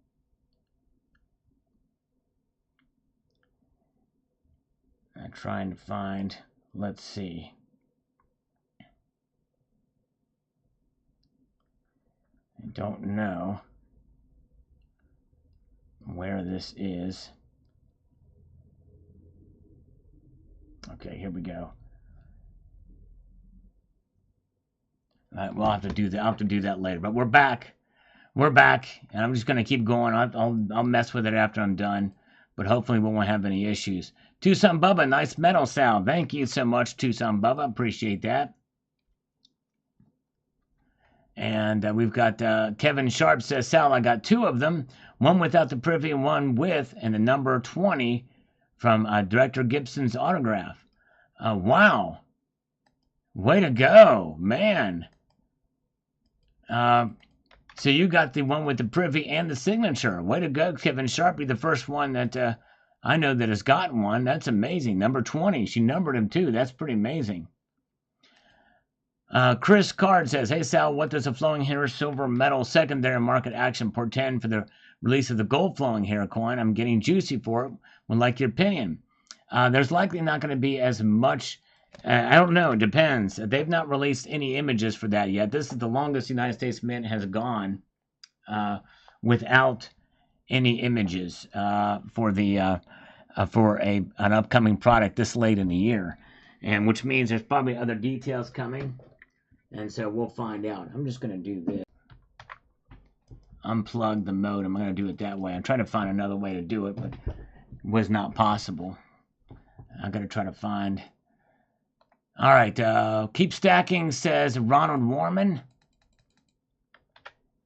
A: I'm trying to find, let's see. I don't know where this is. Okay, here we go. We'll have to do that. I'll have to do that later. But we're back. We're back, and I'm just gonna keep going. I'll mess with it after I'm done. But hopefully we won't have any issues. Tucson Bubba, nice metal sound. Thank you so much, Tucson Bubba. Appreciate that. And we've got Kevin Sharp says, Sal, I got two of them. One without the privy and one with, and the number 20 from Director Gibson's autograph. Wow. Way to go, man. So you got the one with the privy and the signature. Way to go, Kevin Sharp. You're the first one that I know that has gotten one. That's amazing. Number 20. She numbered him too. That's pretty amazing. Chris Card says, hey Sal, what does a flowing hair silver metal secondary market action portend for the release of the gold flowing hair coin? I'm getting juicy for it. Would like your opinion. There's likely not going to be as much. I don't know. It depends. They've not released any images for that yet. This is the longest United States Mint has gone without any images for the for an upcoming product this late in the year, and which means there's probably other details coming. And so we'll find out. I'm just going to do this. Unplug the modem. I'm going to do it that way. I'm trying to find another way to do it, but it was not possible. I'm going to try to find. All right. Keep stacking, says Ronald Warman.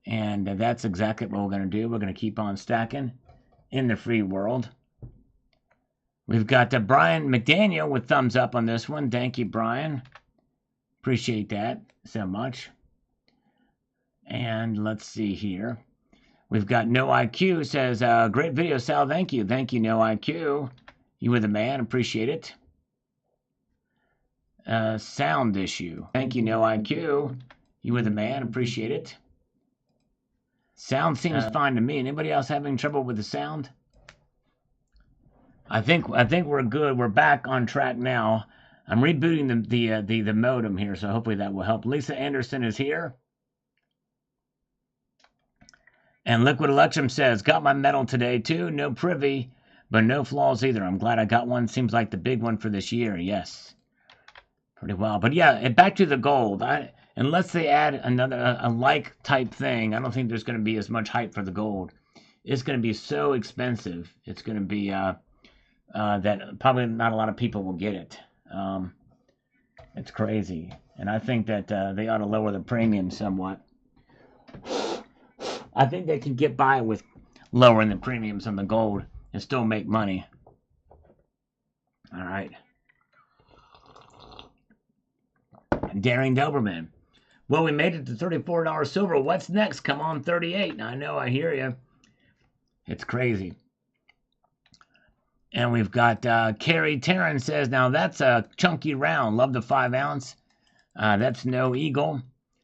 A: And that's exactly what we're going to do. We're going to keep on stacking in the free world. We've got Brian McDaniel with thumbs up on this one. Thank you, Brian. Appreciate that so much. And let's see here. We've got No IQ says, great video, Sal. Thank you. Thank you, No IQ. You were the man. Appreciate it. Sound issue. Thank you, No IQ. You were the man. Appreciate it. Sound seems fine to me. Anybody else having trouble with the sound? I think we're good. We're back on track now. I'm rebooting the modem here, so hopefully that will help. Lisa Anderson is here. And Liquid Electrum says, got my medal today too. No privy, but no flaws either. I'm glad I got one. Seems like the big one for this year. Yes. Pretty well. But yeah, back to the gold. Unless they add another a like type thing, I don't think there's going to be as much hype for the gold. It's going to be so expensive. It's going to be that probably not a lot of people will get it. It's crazy. And I think that they ought to lower the premium somewhat. I think they can get by with lowering the premiums on the gold and still make money. All right. Daring Doberman. Well, we made it to $34 silver. What's next? Come on, 38. I know, I hear you. It's crazy. And we've got Carrie Taryn says, now that's a chunky round. Love the 5 ounce. That's no eagle.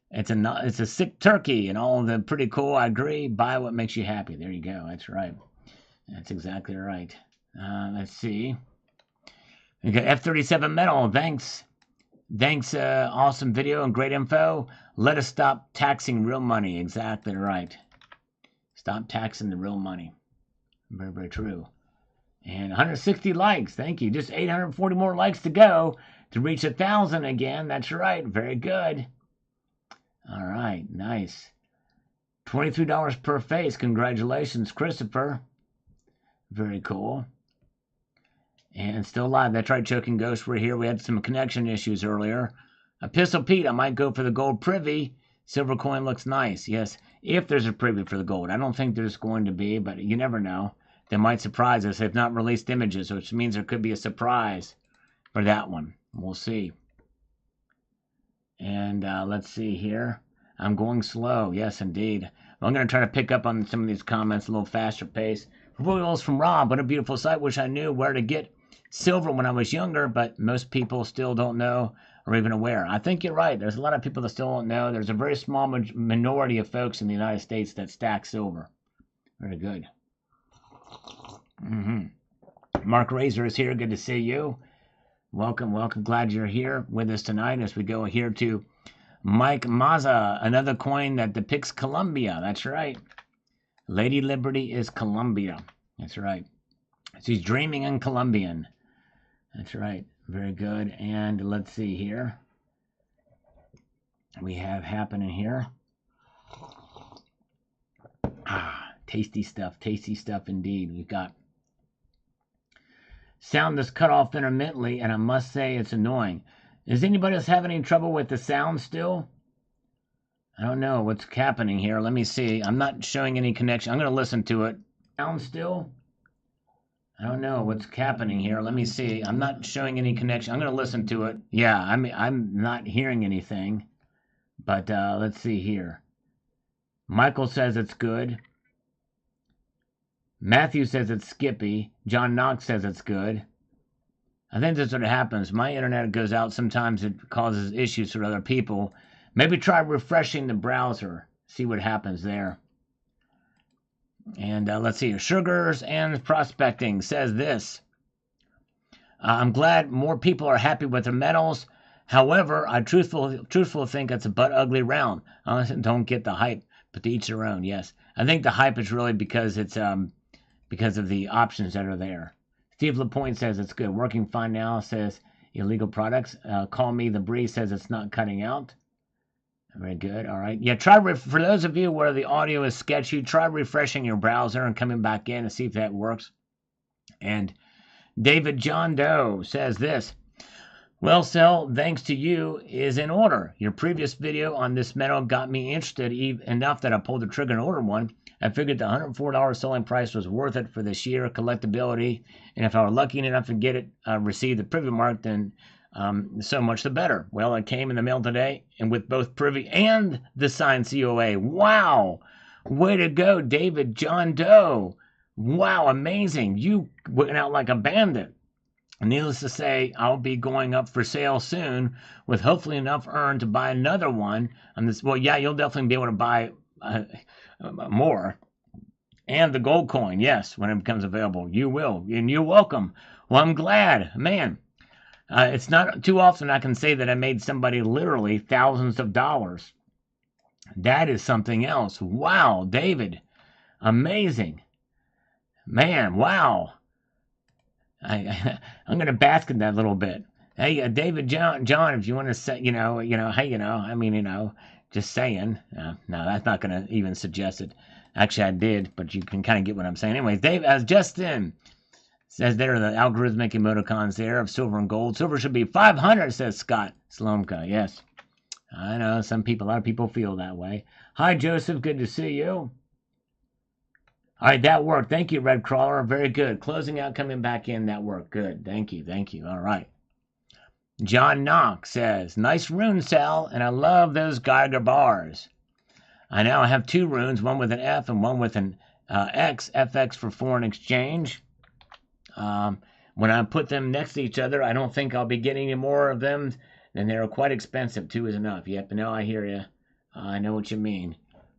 A: It's a sick turkey and all of the pretty cool. I agree. Buy what makes you happy. There you go. That's right. That's exactly right. Let's see. We got F-37 metal. Thanks. Awesome video and great info. Let us stop taxing real money. Exactly right. Stop taxing the real money. Very, very true. And 160 likes. Thank you. Just 840 more likes to go to reach 1,000 again. That's right. Very good. All right. Nice. $23 per face. Congratulations, Christopher. Very cool. And still live. That's right, Choking Ghost. We're here. We had some connection issues earlier. Pistol Pete, I might go for the gold privy. Silver coin looks nice. Yes, if there's a privy for the gold. I don't think there's going to be, but you never know. They might surprise us. They've not released images, which means there could be a surprise for that one. We'll see. And let's see here. I'm going slow. Yes, indeed. I'm going to try to pick up on some of these comments a little faster pace. Royals from Rob. What a beautiful sight. Wish I knew where to get silver when I was younger, but most people still don't know or even aware. I think you're right. There's a lot of people that still don't know. There's a very small minority of folks in the United States that stack silver. Very good. Mark Razor is here. Good to see you. Welcome. Glad you're here with us tonight as we go here to Mike Mazza, another coin that depicts Colombia. That's right. Lady Liberty is Colombia. That's right. She's dreaming in Colombian. That's right. Very good. And let's see here. We have happening here. Tasty stuff. Tasty stuff indeed. We've got sound that's cut off intermittently, and I must say it's annoying. Is anybody else having any trouble with the sound still? I don't know what's happening here. Let me see. I'm not showing any connection. I'm going to listen to it. Sound still? I don't know what's happening here. Let me see. I'm not showing any connection. I'm going to listen to it. Yeah, I'm not hearing anything. But let's see here. Michael says it's good. Matthew says it's skippy. John Knox says it's good. I think that's what happens. My internet goes out. Sometimes it causes issues for other people. Maybe try refreshing the browser. See what happens there. And let's see here. Sugars and Prospecting says this. I'm glad more people are happy with their metals. However, I truthfully think it's a butt ugly round. I don't get the hype, but to each their own. Yes, I think the hype is really because it's because of the options that are there. Steve Lapointe says it's good. Working fine now. Says illegal products. Call me the breeze says it's not cutting out. Very good. All right. Yeah, for those of you where the audio is sketchy, try refreshing your browser and coming back in and see if that works. And David John Doe says this. Well, Sel, thanks to you is in order. Your previous video on this metal got me interested enough that I pulled the trigger and ordered one. I figured the $104 selling price was worth it for the sheer collectability. And if I were lucky enough to get it, receive the privy mark, then so much the better. Well, it came in the mail today, and with both privy and the signed COA. Wow! Way to go, David John Doe. Wow, amazing. You went out like a bandit. Needless to say, I'll be going up for sale soon with hopefully enough earned to buy another one. On this, well, yeah, you'll definitely be able to buy more. And the gold coin, yes, when it becomes available. You will, and you're welcome. Well, I'm glad. Man, it's not too often I can say that I made somebody literally thousands of dollars. That is something else. Wow, David. Amazing. Man, wow. I'm going to bask in that a little bit. Hey, David John, if you want to say, hey, just saying. No, that's not going to even suggest it. Actually, I did, but you can kind of get what I'm saying. Anyways, Dave, as Justin says there are the algorithmic emoticons there of silver and gold. Silver should be 500, says Scott Slomka. Yes, I know a lot of people feel that way. Hi, Joseph. Good to see you. All right, that worked. Thank you, Red Crawler. Very good. Closing out, coming back in. That worked. Good. Thank you. All right. John Knox says, nice rune, Sal, and I love those Geiger bars. I now have 2 runes, one with an F and one with an X, FX for foreign exchange. When I put them next to each other, I don't think I'll be getting any more of them, and they're quite expensive. 2 is enough. Yep, no, I hear you. I know what you mean.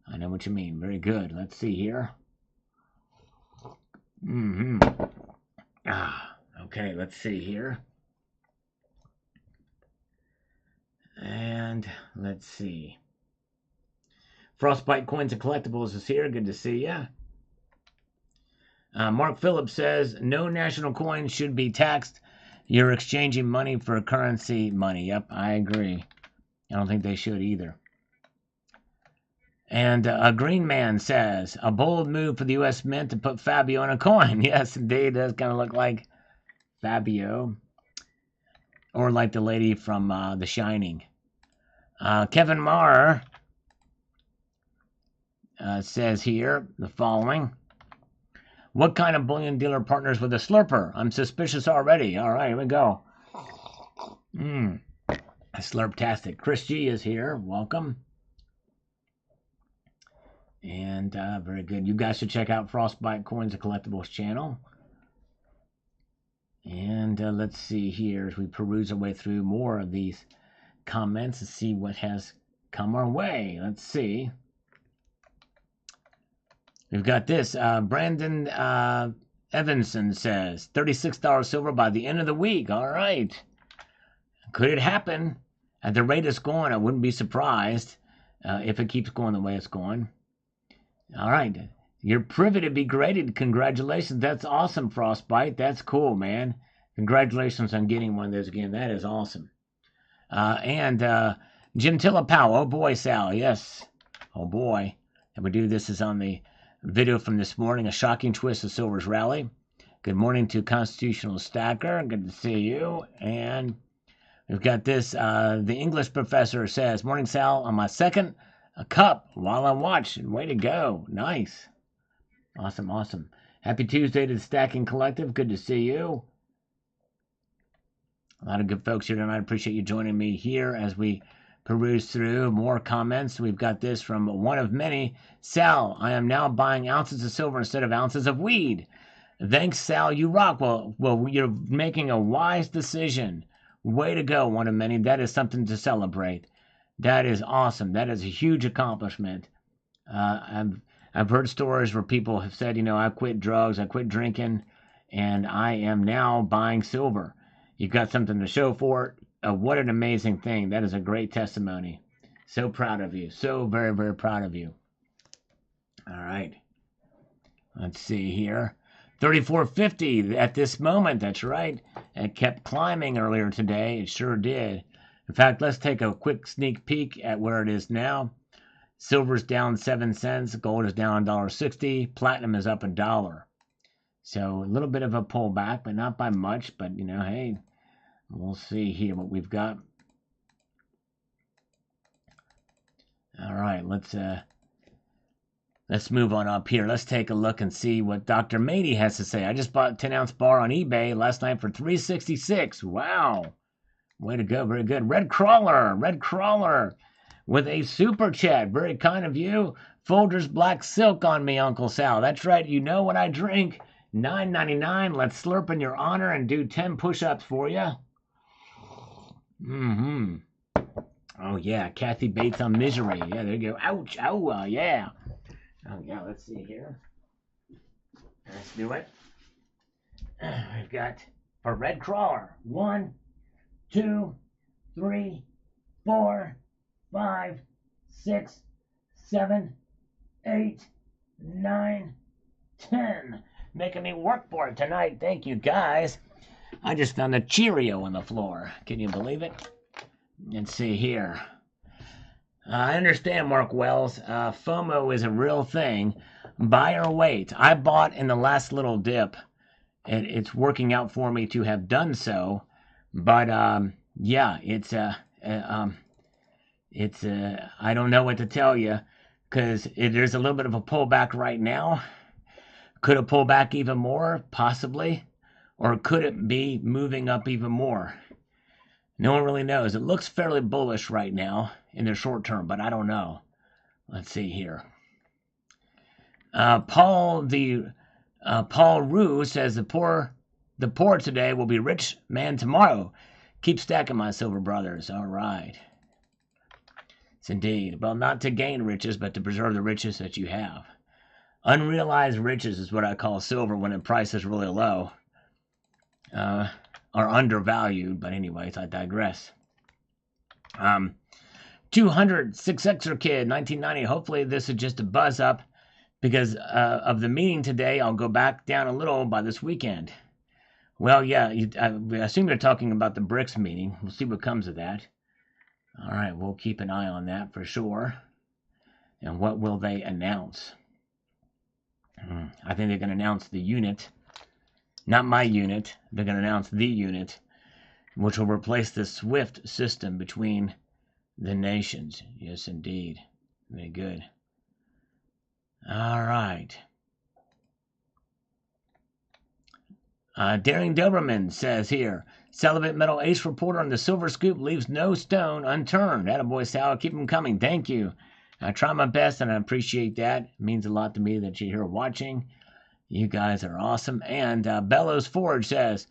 A: I know what you mean. Very good. Let's see here. Okay, let's see here. And let's see. Frostbite Coins and Collectibles is here. Good to see ya. Mark Phillips says, no national coin should be taxed. You're exchanging money for currency money. Yep, I agree. I don't think they should either. And a Green Man says, a bold move for the U.S. Mint to put Fabio on a coin. Yes, indeed. It does kind of look like Fabio. Or like the lady from The Shining. Kevin Marr says here the following. What kind of bullion dealer partners with a slurper? I'm suspicious already. All right, here we go. Slurptastic. Chris G is here. Welcome. And very good. You guys should check out Frostbite Coins and Collectibles channel. And let's see here as we peruse our way through more of these comments and see what has come our way. Let's see. We've got this. Brandon Evanson says, $36 silver by the end of the week. All right. Could it happen? At the rate it's going, I wouldn't be surprised if it keeps going the way it's going. All right. You're privy to be graded. Congratulations. That's awesome, Frostbite. That's cool, man. Congratulations on getting one of those again. That is awesome. And Jim Tillapau. Oh, boy, Sal. Yes. Oh, boy. And we do this is on the video from this morning, a shocking twist of Silver's rally. Good morning to Constitutional Stacker. Good to see you. And we've got this. The English professor says, morning, Sal. On my second cup while I'm watching. Way to go. Nice. Awesome, awesome. Happy Tuesday to the Stacking Collective. Good to see you. A lot of good folks here tonight. Appreciate you joining me here as we peruse through more comments. We've got this from one of many. Sal, I am now buying ounces of silver instead of ounces of weed. Thanks, Sal. You rock. Well, you're making a wise decision. Way to go, one of many. That is something to celebrate. That is awesome. That is a huge accomplishment. I've heard stories where people have said, I quit drugs, I quit drinking, and I am now buying silver. You've got something to show for it. What an amazing thing. That is a great testimony. So proud of you. So very, very proud of you. All right. Let's see here. 34.50 at this moment. That's right. It kept climbing earlier today. It sure did. In fact, let's take a quick sneak peek at where it is now. Silver's down 7 cents. Gold is down $1.60. Platinum is up $1. So a little bit of a pullback, but not by much. But, hey, we'll see here what we've got. All right, let's move on up here. Let's take a look and see what Dr. Mady has to say. I just bought a 10-ounce bar on eBay last night for $3.66. Wow. Way to go. Very good. Red Crawler with a super chat. Very kind of you. Folgers Black Silk on me, Uncle Sal. That's right. You know what I drink. $9.99. Let's slurp in your honor and do 10 push-ups for you. Oh, yeah. Kathy Bates on Misery. Yeah, there you go. Ouch. Oh, yeah. Oh, yeah. Let's see here. Let's do it. We've got for Red Crawler. 1, 2, 3, 4, 5, 6, 7, 8, 9, 10. Making me work for it tonight. Thank you, guys. I just found a Cheerio on the floor. Can you believe it? Let's see here. I understand, Mark Wells. FOMO is a real thing. Buy or wait. I bought in the last little dip. It's working out for me to have done so. But, yeah, I don't know what to tell you because there's a little bit of a pullback right now. Could it pull back even more? Possibly. Or could it be moving up even more? No one really knows. It looks fairly bullish right now in the short term, but I don't know. Let's see here. Paul Rue says the poor today will be rich man tomorrow. Keep stacking, my silver brothers. All right. It's indeed. Well, not to gain riches, but to preserve the riches that you have. Unrealized riches is what I call silver when the price is really low. Or undervalued, but anyways, I digress. 200 6Xer Kid 1990. Hopefully this is just a buzz up because of the meeting today. I'll go back down a little by this weekend. Well, yeah, I assume you're talking about the BRICS meeting. We'll see what comes of that. All right, we'll keep an eye on that for sure. And what will they announce? I think they're going to announce the unit. Not my unit. They're going to announce the unit, which will replace the SWIFT system between the nations. Yes, indeed. Very good. All right. Daring Doberman says here, Celibate Metal Ace reporter on the Silver Scoop leaves no stone unturned. Attaboy, Sal. Keep them coming. Thank you. I try my best, and I appreciate that. It means a lot to me that you're here watching. You guys are awesome. And Bellows Forge says,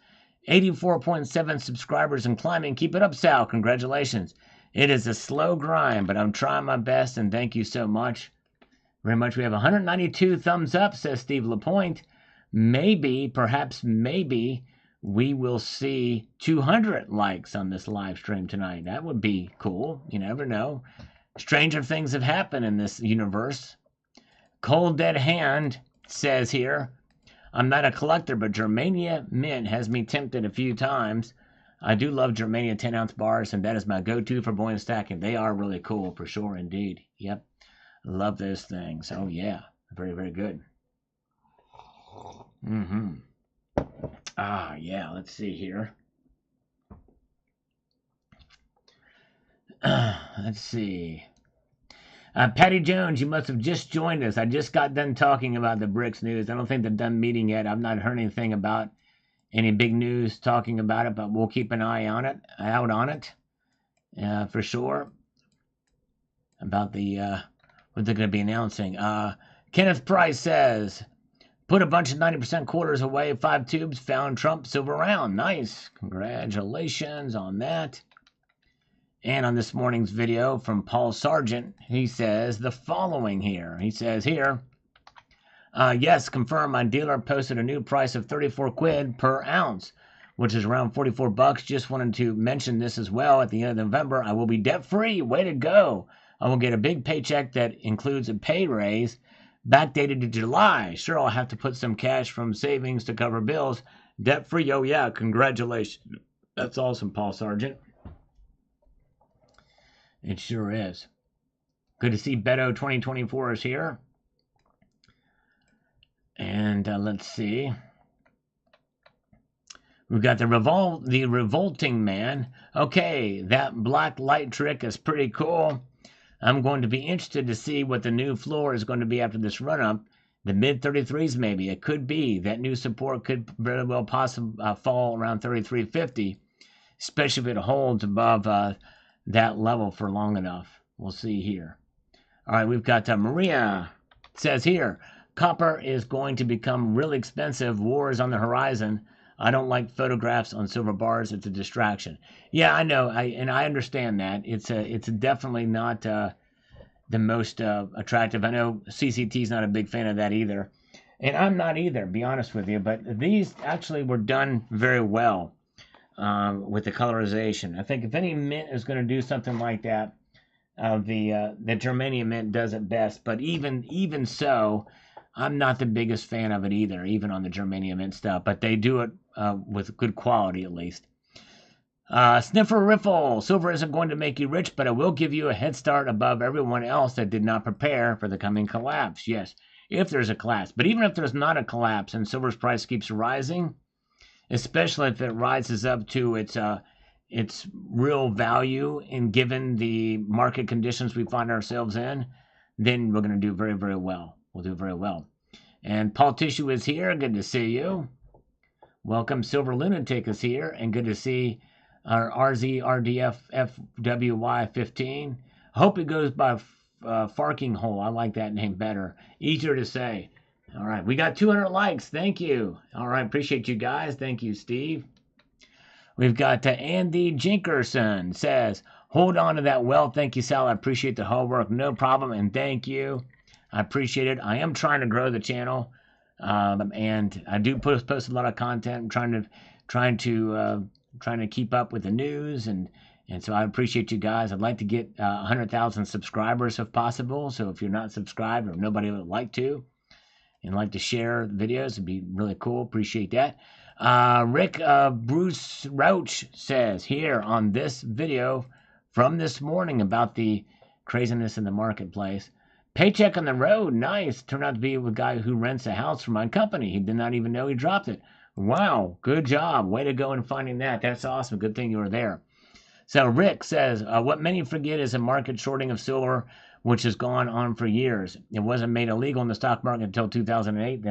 A: 84.7 subscribers and climbing. Keep it up, Sal. Congratulations. It is a slow grind, but I'm trying my best, and thank you so much. Very much. We have 192 thumbs up, says Steve Lapointe. Maybe, perhaps maybe, we will see 200 likes on this live stream tonight. That would be cool. You never know. Stranger things have happened in this universe. Cold Dead Hand says here, I'm not a collector, but Germania Mint has me tempted a few times. I do love Germania 10-ounce bars, and that is my go-to for bullion stacking. They are really cool, for sure, indeed. Yep. Love those things. Oh, yeah. Very, very good. Yeah, let's see here. Let's see. Patty Jones, you must have just joined us. I just got done talking about the BRICS news. I don't think they're done meeting yet. I've not heard anything about any big news talking about it, but we'll keep an eye on it, for sure. About the what they're going to be announcing. Kenneth Price says, put a bunch of 90% quarters away, 5 tubes, found Trump silver round. Nice. Congratulations on that. And on this morning's video from Paul Sargent, he says the following here. He says here, yes, confirm my dealer posted a new price of 34 quid per ounce, which is around 44 bucks. Just wanted to mention this as well. At the end of November, I will be debt-free. Way to go. I will get a big paycheck that includes a pay raise backdated to July. Sure, I'll have to put some cash from savings to cover bills. Debt-free. Oh, yeah. Congratulations. That's awesome, Paul Sargent. It sure is. Good to see Beto 2024 is here. And let's see. We've got the revolting man. Okay, that black light trick is pretty cool. I'm going to be interested to see what the new floor is going to be after this run-up. The mid-33s maybe. It could be. That new support could very well possibly fall around 33.50, especially if it holds above that level for long enough. We'll see here. All right, we've got Maria. It says here, copper is going to become really expensive. War is on the horizon. I don't like photographs on silver bars. It's a distraction. Yeah, I know. I understand that. It's definitely not the most attractive. I know CCT's not a big fan of that either. And I'm not either, to be honest with you. But these actually were done very well with the colorization. I think if any mint is going to do something like that, the Germania mint does it best. But even so, I'm not the biggest fan of it either, even on the Germania mint stuff. But they do it with good quality, at least. Sniffer Riffle, silver isn't going to make you rich, but it will give you a head start above everyone else that did not prepare for the coming collapse. Yes, if there's a collapse. But even if there's not a collapse and silver's price keeps rising, especially if it rises up to its real value and given the market conditions we find ourselves in, then we're going to do very, very well. We'll do very well. And Paul Tissue is here. Good to see you. Welcome. Silver Lunatic is here. And good to see Our RZRDFFWY15. I hope it goes by Farking Hole. I like that name better. Easier to say. All right, we got 200 likes. Thank you. All right, appreciate you guys. Thank you, Steve. We've got Andy Jinkerson says, hold on to that well. Thank you, Sal. I appreciate the hard work. No problem, and thank you. I appreciate it. I am trying to grow the channel, and I do post a lot of content. I'm trying to keep up with the news, and so I appreciate you guys. I'd like to get 100,000 subscribers if possible. So if you're not subscribed or nobody would like to, and like to share videos, it'd be really cool. Appreciate that. Rick Bruce Roach says here on this video from this morning about the craziness in the marketplace. Paycheck on the road, nice. Turned out to be a guy who rents a house for my company. He did not even know he dropped it. Wow, good job. Way to go in finding that. That's awesome. Good thing you were there. So Rick says, what many forget is a market shorting of silver, which has gone on for years. It wasn't made illegal in the stock market until 2008.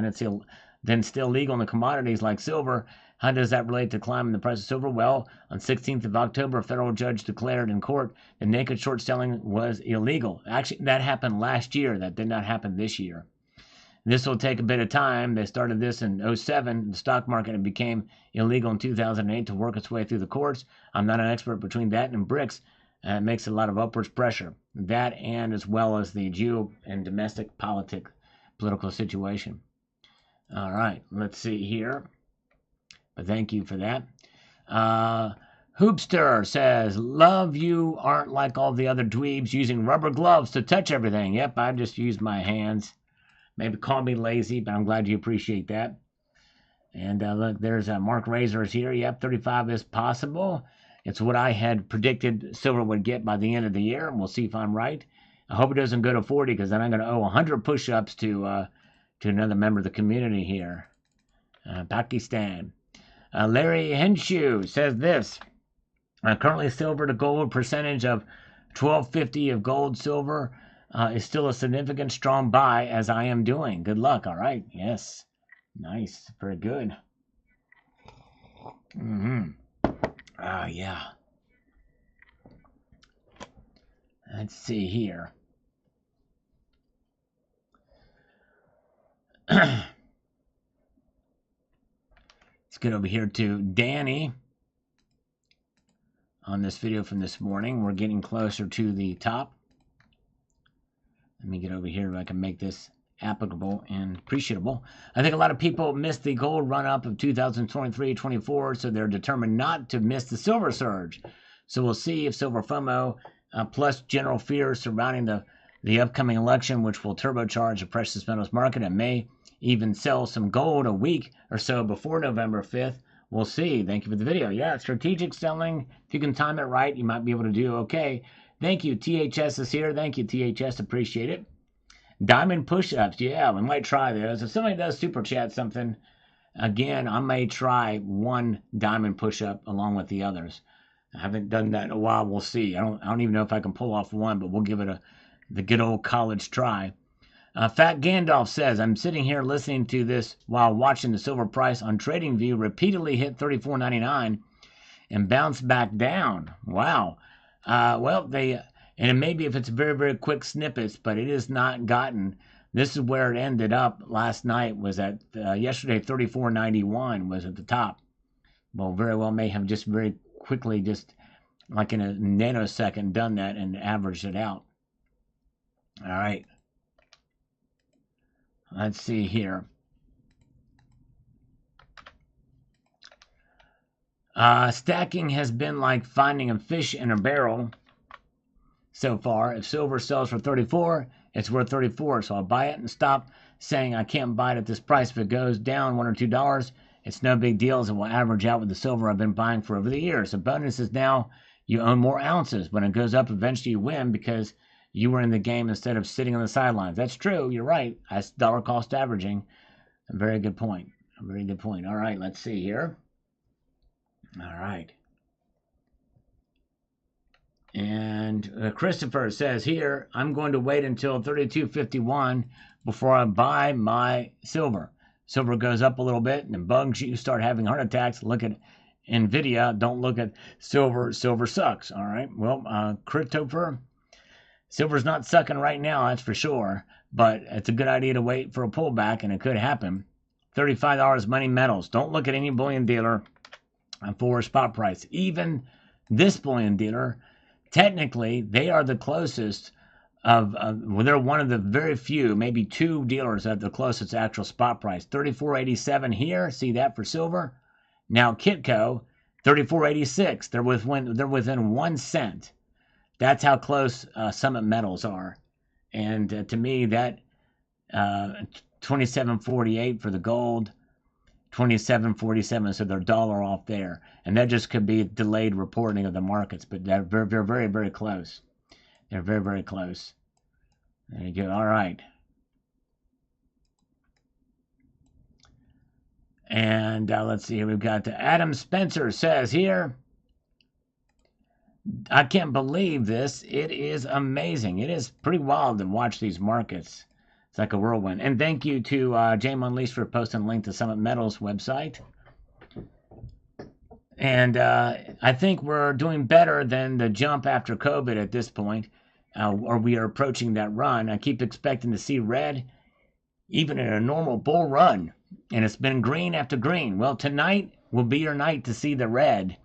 A: Then still legal in the commodities like silver. How does that relate to climbing the price of silver? Well, on 16th of October, a federal judge declared in court that naked short selling was illegal. Actually, that happened last year. That did not happen this year. This will take a bit of time. They started this in 2007, the stock market, and became illegal in 2008 to work its way through the courts. I'm not an expert between that and BRICS. It makes a lot of upwards pressure. That and as well as the geo and domestic political situation. All right, let's see here. But thank you for that. Hoopster says, love you aren't like all the other dweebs using rubber gloves to touch everything. Yep, I just use my hands. Maybe call me lazy, but I'm glad you appreciate that. And look, there's Mark Razors here. Yep, 35 is possible. It's what I had predicted silver would get by the end of the year, and we'll see if I'm right. I hope it doesn't go to 40 because then I'm going to owe 100 push-ups to another member of the community here. Pakistan. Larry Henshu says this. Currently, silver to gold percentage of 1250 of gold silver is still a significant strong buy as I am doing. Good luck. All right. Yes. Nice. Very good. Yeah. Let's see here. Let's get over here to Danny on this video from this morning. We're getting closer to the top. Let me get over here if I can make this applicable and appreciable. I think a lot of people missed the gold run-up of 2023-24, so they're determined not to miss the silver surge. So we'll see if silver FOMO plus general fears surrounding the upcoming election, which will turbocharge the precious metals market and may even sell some gold a week or so before November 5th. We'll see. Thank you for the video. Yeah, strategic selling. If you can time it right, you might be able to do okay. Thank you. THS is here. Thank you, THS. Appreciate it. Diamond push-ups. Yeah, we might try those. If somebody does super chat something, again, I may try one diamond push-up along with the others. I haven't done that in a while. We'll see. I don't even know if I can pull off one, but we'll give it the good old college try. Fat Gandalf says, I'm sitting here listening to this while watching the silver price on TradingView repeatedly hit $34.99 and bounce back down. Wow. And maybe if it's very, very quick snippets, but it is not gotten. This is where it ended up last night, was at yesterday, $34.91 was at the top. Well, very well may have just very quickly, just like in a nanosecond, done that and averaged it out. All right. Let's see here. Stacking has been like finding a fish in a barrel so far. If silver sells for 34, it's worth 34. So I'll buy it and stop saying I can't buy it at this price. If it goes down $1 or $2, it's no big deal, as it will average out with the silver I've been buying for over the years. The bonus is now you own more ounces. When it goes up, eventually you win because you were in the game instead of sitting on the sidelines. That's true. You're right. That's dollar cost averaging. A very good point. A very good point. All right, let's see here. All right. And Christopher says here, I'm going to wait until 32.51 before I buy my silver. Silver goes up a little bit and then bugs you, start having heart attacks. Look at NVIDIA. Don't look at silver. Silver sucks. All right. Well, Christopher, silver's not sucking right now, that's for sure. But it's a good idea to wait for a pullback, and it could happen. $35 money metals. Don't look at any bullion dealer for spot price. Even this bullion dealer, technically, they are the closest well, they're one of the very few, maybe two dealers that have the closest actual spot price. 34.87 here. See that for silver. Now Kitco, 34.86. They're within 1 cent. That's how close Summit Metals are. And to me, that 27.48 for the gold, 27.47, so they're $1 off there. And that just could be delayed reporting of the markets, but they're very, very, very close. They're very, very close. There you go. All right. And let's see. We've got Adam Spencer says here, I can't believe this. It is amazing. It is pretty wild to watch these markets. It's like a whirlwind. And thank you to Jame Unleashed for posting a link to Summit Metals website. And I think we're doing better than the jump after COVID at this point. Or we are approaching that run. I keep expecting to see red, even in a normal bull run. And it's been green after green. Well, tonight will be your night to see the red,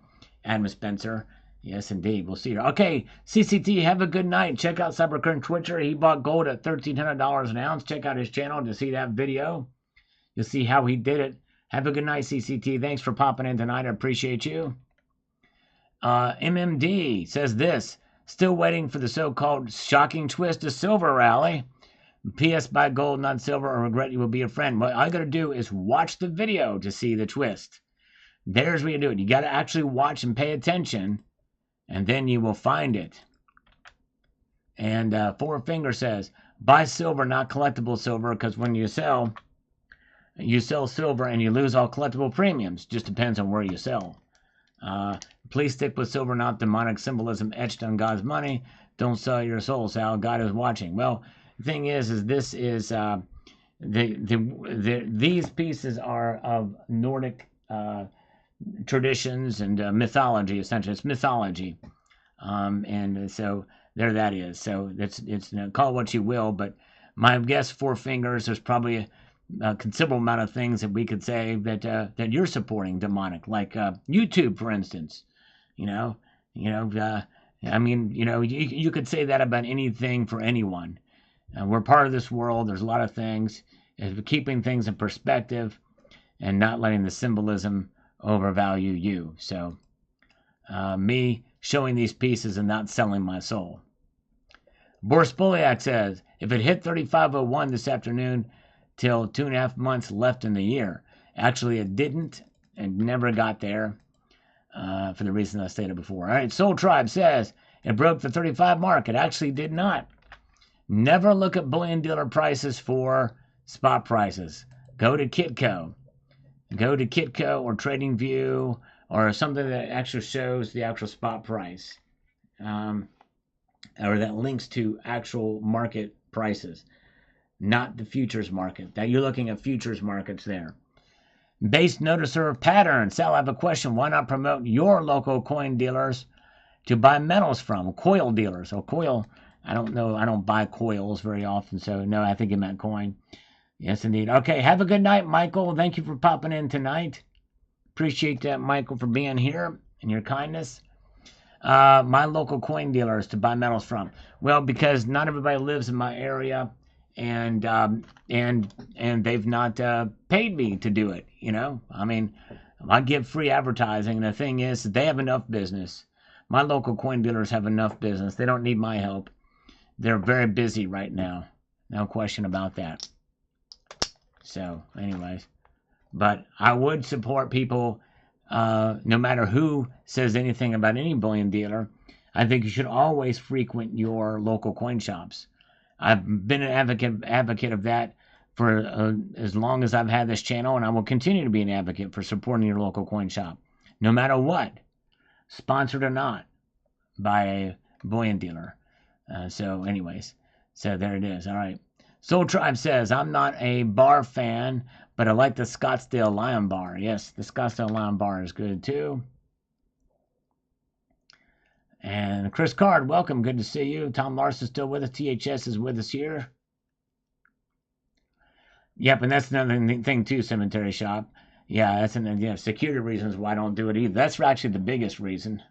A: Adam Spencer. Yes, indeed. We'll see you. Okay, CCT, have a good night. Check out Cybercurrent Twitcher. He bought gold at $1,300 an ounce. Check out his channel to see that video. You'll see how he did it. Have a good night, CCT. Thanks for popping in tonight. I appreciate you. MMD says this. Still waiting for the so-called shocking twist to silver rally. P.S. Buy gold, not silver, or regret you will be a friend. What I got to do is watch the video to see the twist. There's what you do it. You got to actually watch and pay attention, and then you will find it. And Four Finger says, buy silver, not collectible silver, because when you sell silver and you lose all collectible premiums. Just depends on where you sell. Please stick with silver, not demonic symbolism etched on God's money. Don't sell your soul, Sal. God is watching. Well, the thing is this is these pieces are of Nordic traditions and mythology. Essentially, it's mythology, and so there that is. So it's call what you will, but my guess, Four Fingers, there's probably a considerable amount of things that we could say that you're supporting demonic, like YouTube, for instance. I mean, you could say that about anything for anyone. We're part of this world. There's a lot of things. Keeping things in perspective and not letting the symbolism overvalue you. So, me showing these pieces and not selling my soul. Boris Poliak says, if it hit 35.01 this afternoon, till 2.5 months left in the year. Actually, it didn't and never got there for the reason I stated before. All right, Soul Tribe says it broke the 35 mark. It actually did not. Never look at bullion dealer prices for spot prices. Go to Kitco. Go to Kitco or TradingView or something that actually shows the actual spot price or that links to actual market prices. Not the futures market. Now you're looking at futures markets there. Base noticer of pattern. Sal, I have a question. Why not promote your local coin dealers to buy metals from? Coil dealers. Or coil, I don't know. I don't buy coils very often. So, no, I think you meant coin. Yes, indeed. Okay, have a good night, Michael. Thank you for popping in tonight. Appreciate that, Michael, for being here and your kindness. My local coin dealers to buy metals from. Well, because not everybody lives in my area. And they've not paid me to do it. I mean, I give free advertising, and the thing is, they have enough business. My local coin dealers have enough business. They don't need my help. They're very busy right now. No question about that. So, anyways, but I would support people, no matter who says anything about any bullion dealer. I think you should always frequent your local coin shops. I've been an advocate of that for as long as I've had this channel, and I will continue to be an advocate for supporting your local coin shop, no matter what, sponsored or not, by a bullion dealer. So anyways, so there it is. All right. Soul Tribe says, I'm not a bar fan, but I like the Scottsdale Lion Bar. Yes, the Scottsdale Lion Bar is good too. And Chris Card, welcome. Good to see you. Tom Larson's still with us. THS is with us here. Yep, and that's another thing too, Cemetery Shop. Yeah, that's security reasons why I don't do it either. That's actually the biggest reason.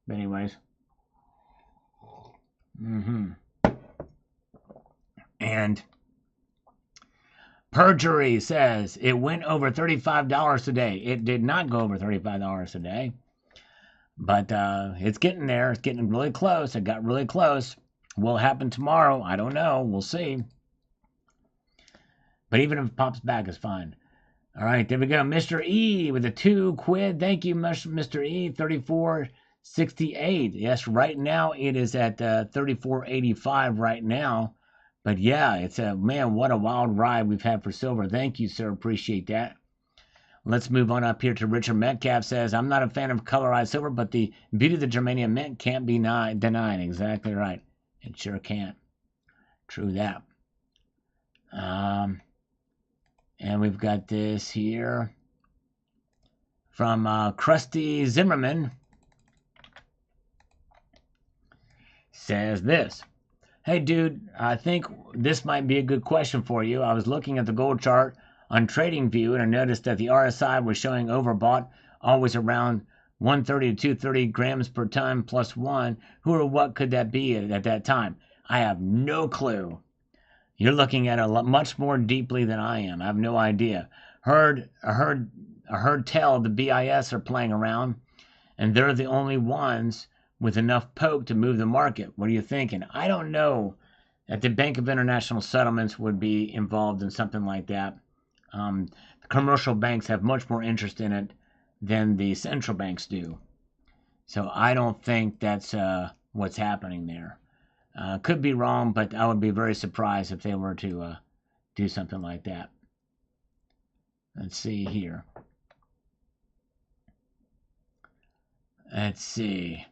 A: But anyways. And Perjury says it went over $35 today. It did not go over $35 today. But it's getting there. It's getting really close. It got really close. Will it happen tomorrow? I don't know. We'll see. But even if it pops back, it's fine. All right, there we go. Mr. E with a 2 quid. Thank you, Mr. E. 34.68. Yes, right now it is at 34.85 right now. But yeah, it's man, what a wild ride we've had for silver. Thank you, sir. Appreciate that. Let's move on up here to Richard Metcalf says, I'm not a fan of colorized silver, but the beauty of the germanium mint can't be denied. Exactly right. It sure can't. True that. And we've got this here from Krusty Zimmerman. Says this. Hey, dude, I think this might be a good question for you. I was looking at the gold chart on TradingView, and I noticed that the RSI was showing overbought, always around 130 to 230 grams per ton plus 1. Who or what could that be at that time? I have no clue. You're looking at it much more deeply than I am. I have no idea. I heard tell the BIS are playing around, and they're the only ones with enough poke to move the market. What are you thinking? I don't know that the Bank of International Settlements would be involved in something like that. The commercial banks have much more interest in it than the central banks do. So I don't think that's what's happening there. Could be wrong, but I would be very surprised if they were to do something like that. Let's see here. Let's see.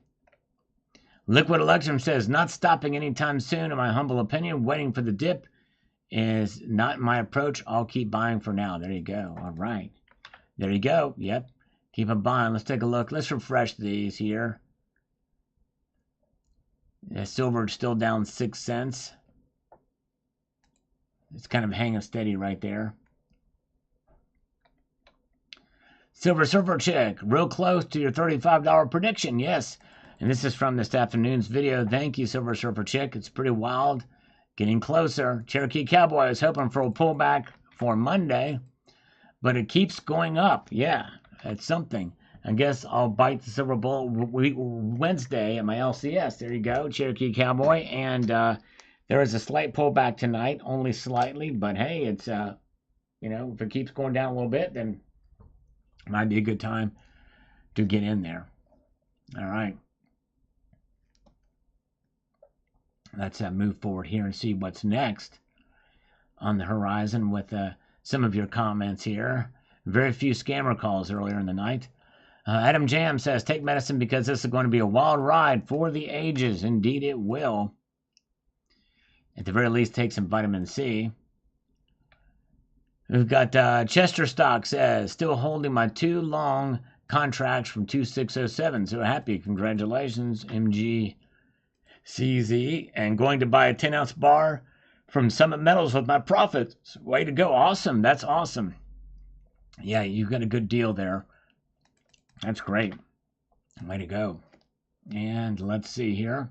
A: Liquid Electrum says, not stopping anytime soon, in my humble opinion. Waiting for the dip is not my approach. I'll keep buying for now. There you go. All right. There you go. Yep. Keep on buying. Let's take a look. Let's refresh these here. Silver still down 6 cents. It's kind of hanging steady right there. Silver Surfer Chick, real close to your $35 prediction. Yes. And this is from this afternoon's video. Thank you, Silver Surfer Chick. It's pretty wild. Getting closer. Cherokee Cowboy is hoping for a pullback for Monday, but it keeps going up. Yeah, it's something. I guess I'll bite the silver bullet Wednesday at my LCS. There you go, Cherokee Cowboy. And there is a slight pullback tonight, only slightly, but hey, it's if it keeps going down a little bit, then it might be a good time to get in there. All right. Let's move forward here and see what's next on the horizon with some of your comments here. Very few scammer calls earlier in the night. Adam Jam says, take medicine because this is going to be a wild ride for the ages. Indeed it will. At the very least, take some vitamin C. We've got Chester Stock says, still holding my 2 long contracts from 2607. So happy. Congratulations, MGCZ. And going to buy a 10-ounce bar from Summit Metals with my profits. Way to go. Awesome. That's awesome. Yeah, you got a good deal there. That's great. Way to go. And let's see here.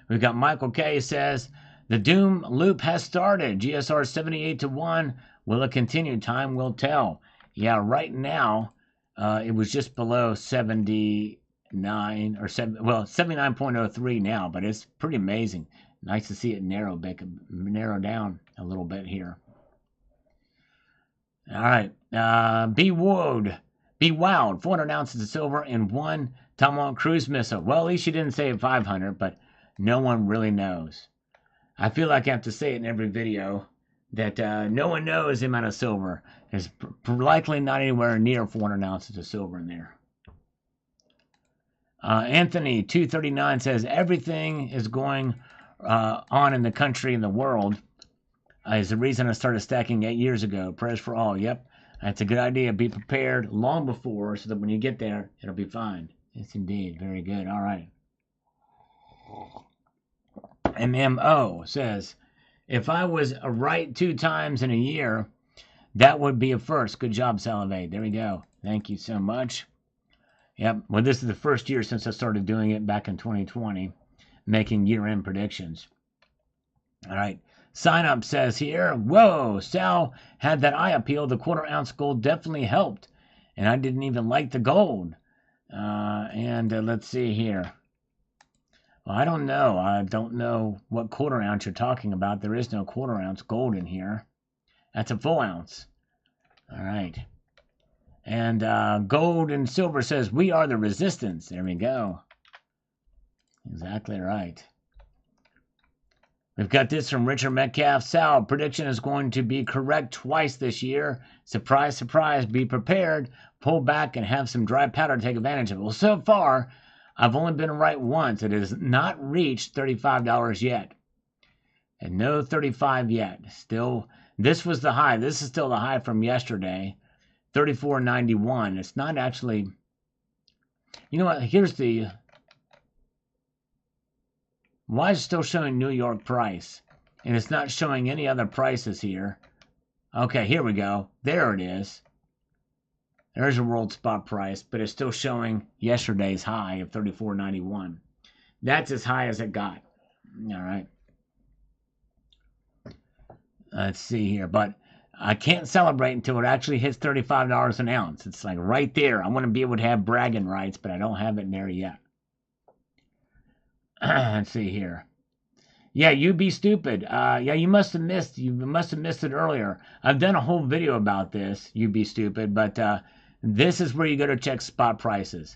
A: We've got Michael K. says, the doom loop has started. GSR 78 to 1. Will it continue? Time will tell. Yeah, right now, it was just below 79 or 79.03 now, but it's pretty amazing. Nice to see it narrow down a little bit here. All right. Be wowed. 400 ounces of silver and 1 Tomahawk cruise missile. Well, at least you didn't say 500, but no one really knows. I feel like I have to say it in every video that no one knows the amount of silver. There's likely not anywhere near 400 ounces of silver in there. Anthony 239 says everything is going on in the country and the world is the reason I started stacking 8 years ago. Prayers for all. Yep, that's a good idea. Be prepared long before so that when you get there, it'll be fine. Yes, indeed. Very good. All right. MMO says, if I was right 2 times in a year, that would be a first. Good job, Salivate. There we go. Thank you so much. Yep. Well, this is the first year since I started doing it back in 2020, making year-end predictions. All right. Sign up says here, whoa, Sal had that eye appeal. The quarter-ounce gold definitely helped. And I didn't even like the gold. Let's see here. Well, I don't know. I don't know what quarter ounce you're talking about. There is no quarter ounce gold in here. That's a full ounce. All right. And gold and silver says, we are the resistance. There we go. Exactly right. We've got this from Richard Metcalf. Sal, prediction is going to be correct twice this year. Surprise, surprise, be prepared. Pull back and have some dry powder to take advantage of it. Well, so far, I've only been right once. It has not reached $35 yet. And no 35 yet. Still, this was the high. This is still the high from yesterday. 34.91. It's not actually... You know what? Here's the... Why is it still showing New York price? And it's not showing any other prices here. Okay, here we go. There it is. There's a world spot price, but it's still showing yesterday's high of 34.91. That's as high as it got. All right. Let's see here. But I can't celebrate until it actually hits $35 an ounce. It's like right there. I want to be able to have bragging rights, but I don't have it there yet. Let's see here. Yeah, you be stupid. Yeah, you must have missed it earlier. I've done a whole video about this, you be stupid, but this is where you go to check spot prices.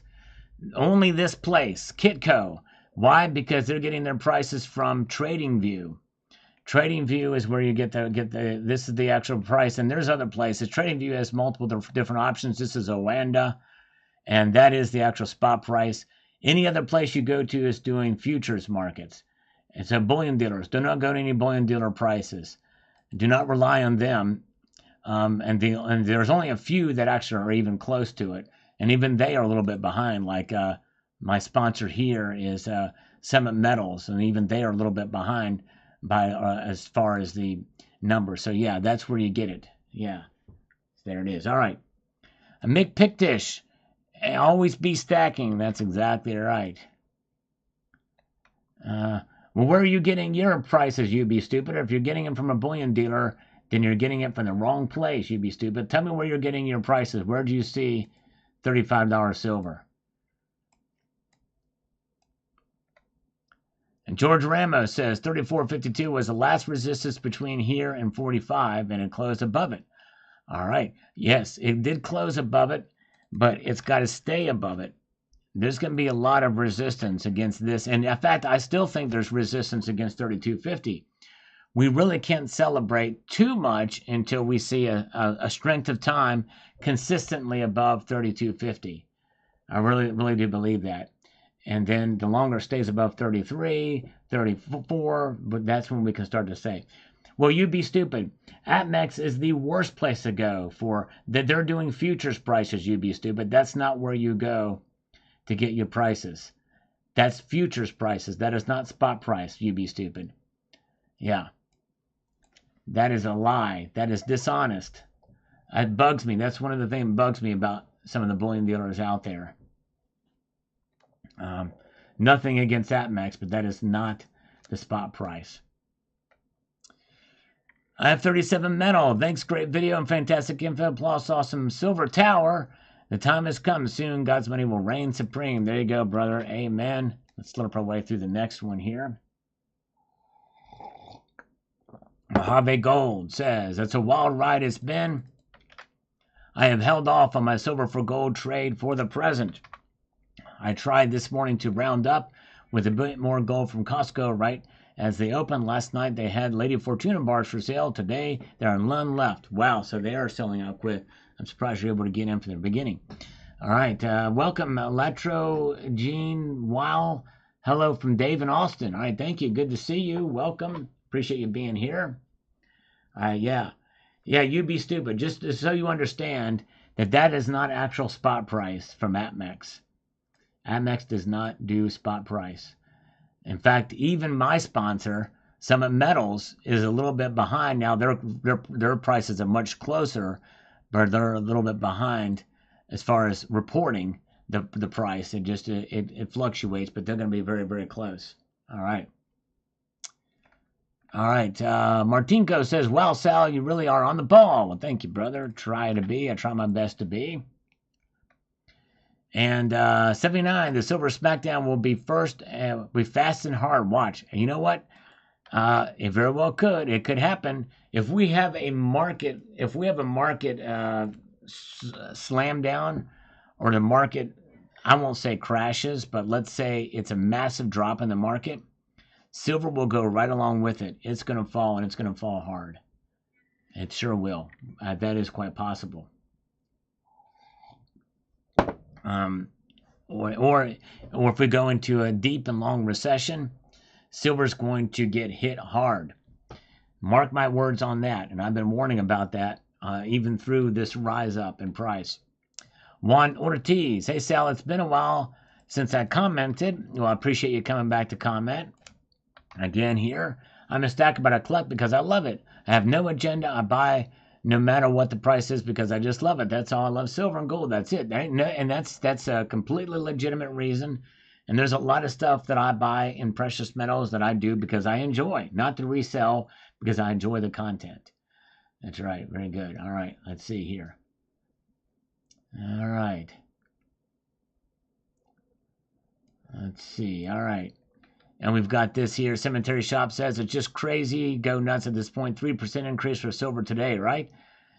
A: Only this place, Kitco. Why? Because they're getting their prices from TradingView. TradingView is where you get the this is the actual price, and there's other places. TradingView has multiple different options. This is Oanda, and that is the actual spot price. Any other place you go to is doing futures markets. And so bullion dealers, do not go to any bullion dealer prices. Do not rely on them. And there's only a few that actually are even close to it. And even they are a little bit behind. Like my sponsor here is Summit Metals. And even they are a little bit behind by as far as the number. So yeah, that's where you get it. Yeah, there it is. All right. Mick Pictish. Always be stacking. That's exactly right. Well, where are you getting your prices, you be stupid? Or if you're getting them from a bullion dealer, then you're getting it from the wrong place, you be stupid. Tell me where you're getting your prices. Where do you see $35 silver? And George Ramos says 34.52 was the last resistance between here and 45, and it closed above it. All right. Yes, it did close above it, but it's got to stay above it. There's going to be a lot of resistance against this. And in fact, I still think there's resistance against 32.50. We really can't celebrate too much until we see a strength of time consistently above 32.50. I really do believe that. And then the longer it stays above 33, 34, but that's when we can start to say, well, you be stupid. APMEX is the worst place to go for that. They're doing futures prices, you be stupid. That's not where you go to get your prices. That's futures prices. That is not spot price, you be stupid. Yeah. That is a lie. That is dishonest. It bugs me. That's one of the things that bugs me about some of the bullion dealers out there. Nothing against APMEX, but that is not the spot price. I have 37 metal. Thanks, great video and fantastic info. Plus, awesome silver tower. The time has come. Soon, God's money will reign supreme. There you go, brother. Amen. Let's slurp our way through the next one here. Mojave Gold says, that's a wild ride it's been. I have held off on my silver for gold trade for the present. I tried this morning to round up with a bit more gold from Costco right as they opened. Last night they had Lady Fortuna bars for sale. Today there are none left. Wow, so they are selling out quick. I'm surprised you're able to get in from the beginning. All right, welcome Latro Jean Wow. Hello from Dave in Austin. All right, thank you. Good to see you. Welcome. Appreciate you being here. Yeah, you be stupid. Just so you understand that is not actual spot price from APMEX. APMEX does not do spot price. In fact, even my sponsor, Summit Metals, is a little bit behind now. Their prices are much closer, but they're a little bit behind as far as reporting the price. It fluctuates, but they're going to be very, very close. All right. All right. Martinko says, "Wow, Sal, you really are on the ball." Well, thank you, brother. Try to be. I try my best to be. And 79, the Silver Smackdown will be first. Be fast and hard. Watch. And you know what? It very well could. It could happen if we have a market. If we have a market slam down, or the market, I won't say crashes, but let's say it's a massive drop in the market. Silver will go right along with it. It's going to fall, and it's going to fall hard. It sure will. That is quite possible. Or if we go into a deep and long recession, silver's going to get hit hard. Mark my words on that, and I've been warning about that even through this rise up in price. Juan Ortiz, hey Sal, it's been a while since I commented. Well, I appreciate you coming back to comment. Again here, I'm a stacker, but I collect because I love it. I have no agenda. I buy no matter what the price is because I just love it. That's all. I love silver and gold. That's it. And that's a completely legitimate reason. And there's a lot of stuff that I buy in precious metals that I do because I enjoy, not to resell, because I enjoy the content. That's right. Very good. All right. Let's see here. All right. Let's see. All right. And we've got this here. Cemetery Shop says it's just crazy. Go nuts at this point. 3% increase for silver today, right?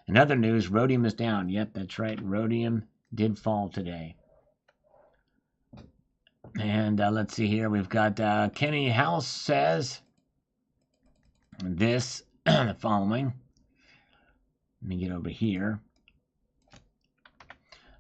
A: In other news, rhodium is down. Yep, that's right. Rhodium did fall today. And let's see here. We've got Kenny House says this, the following. Let me get over here.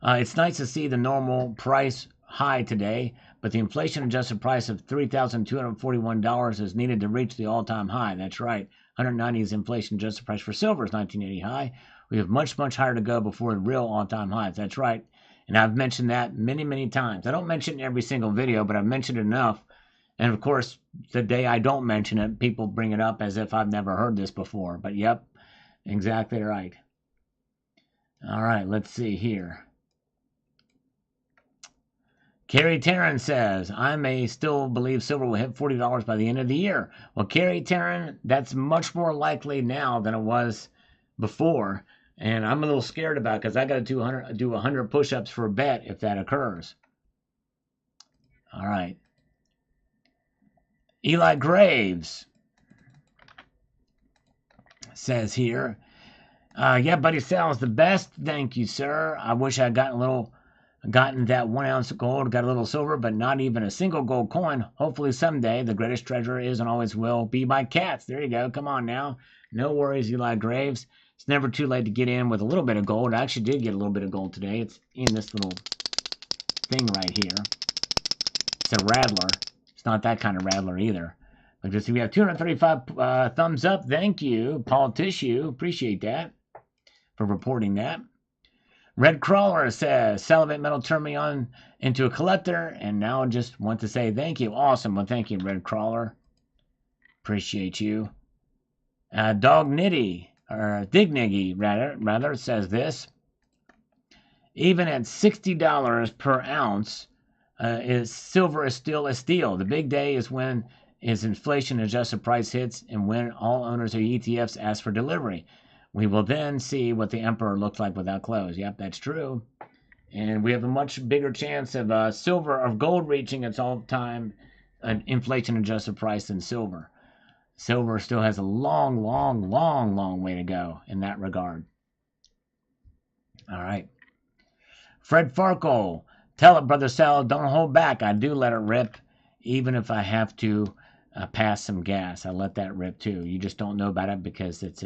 A: It's nice to see the normal price high today, but the inflation-adjusted price of $3,241 is needed to reach the all-time high. That's right. 190 is inflation-adjusted price for silver's 1980 high. We have much, much higher to go before the real all-time highs. That's right. And I've mentioned that many, many times. I don't mention it in every single video, but I've mentioned it enough. And, of course, the day I don't mention it, people bring it up as if I've never heard this before. But, yep, exactly right. All right, let's see here. Carrie Taryn says, I may still believe silver will hit $40 by the end of the year. Well, Carrie Taryn, that's much more likely now than it was before. And I'm a little scared about it because I got to do 100 push-ups for a bet if that occurs. All right. Eli Graves says here, yeah, buddy, Sal is the best. Thank you, sir. I wish I'd gotten that 1 ounce of gold, got a little silver, but not even a single gold coin. Hopefully someday the greatest treasure is and always will be my cats. There you go. Come on now. No worries, Eli Graves. It's never too late to get in with a little bit of gold. I actually did get a little bit of gold today. It's in this little thing right here. It's a rattler. It's not that kind of rattler either. But just we have 235 thumbs up. Thank you, Paul Tissue. Appreciate that for reporting that. Red Crawler says, Salivate Metal turned me on into a collector, and now I just want to say thank you. Awesome. Well, thank you, Red Crawler. Appreciate you. Dog Nitty, or Digniggy, rather, says this. Even at $60 per ounce, silver is still a steal. The big day is when its inflation-adjusted price hits and when all owners of ETFs ask for delivery. We will then see what the emperor looks like without clothes. Yep, that's true. And we have a much bigger chance of silver or gold reaching its all-time inflation-adjusted price than silver. Silver still has a long, long, long, long way to go in that regard. All right. Fred Farkle, tell it, Brother Sal, don't hold back. I do let it rip, even if I have to pass some gas. I let that rip too. You just don't know about it because it's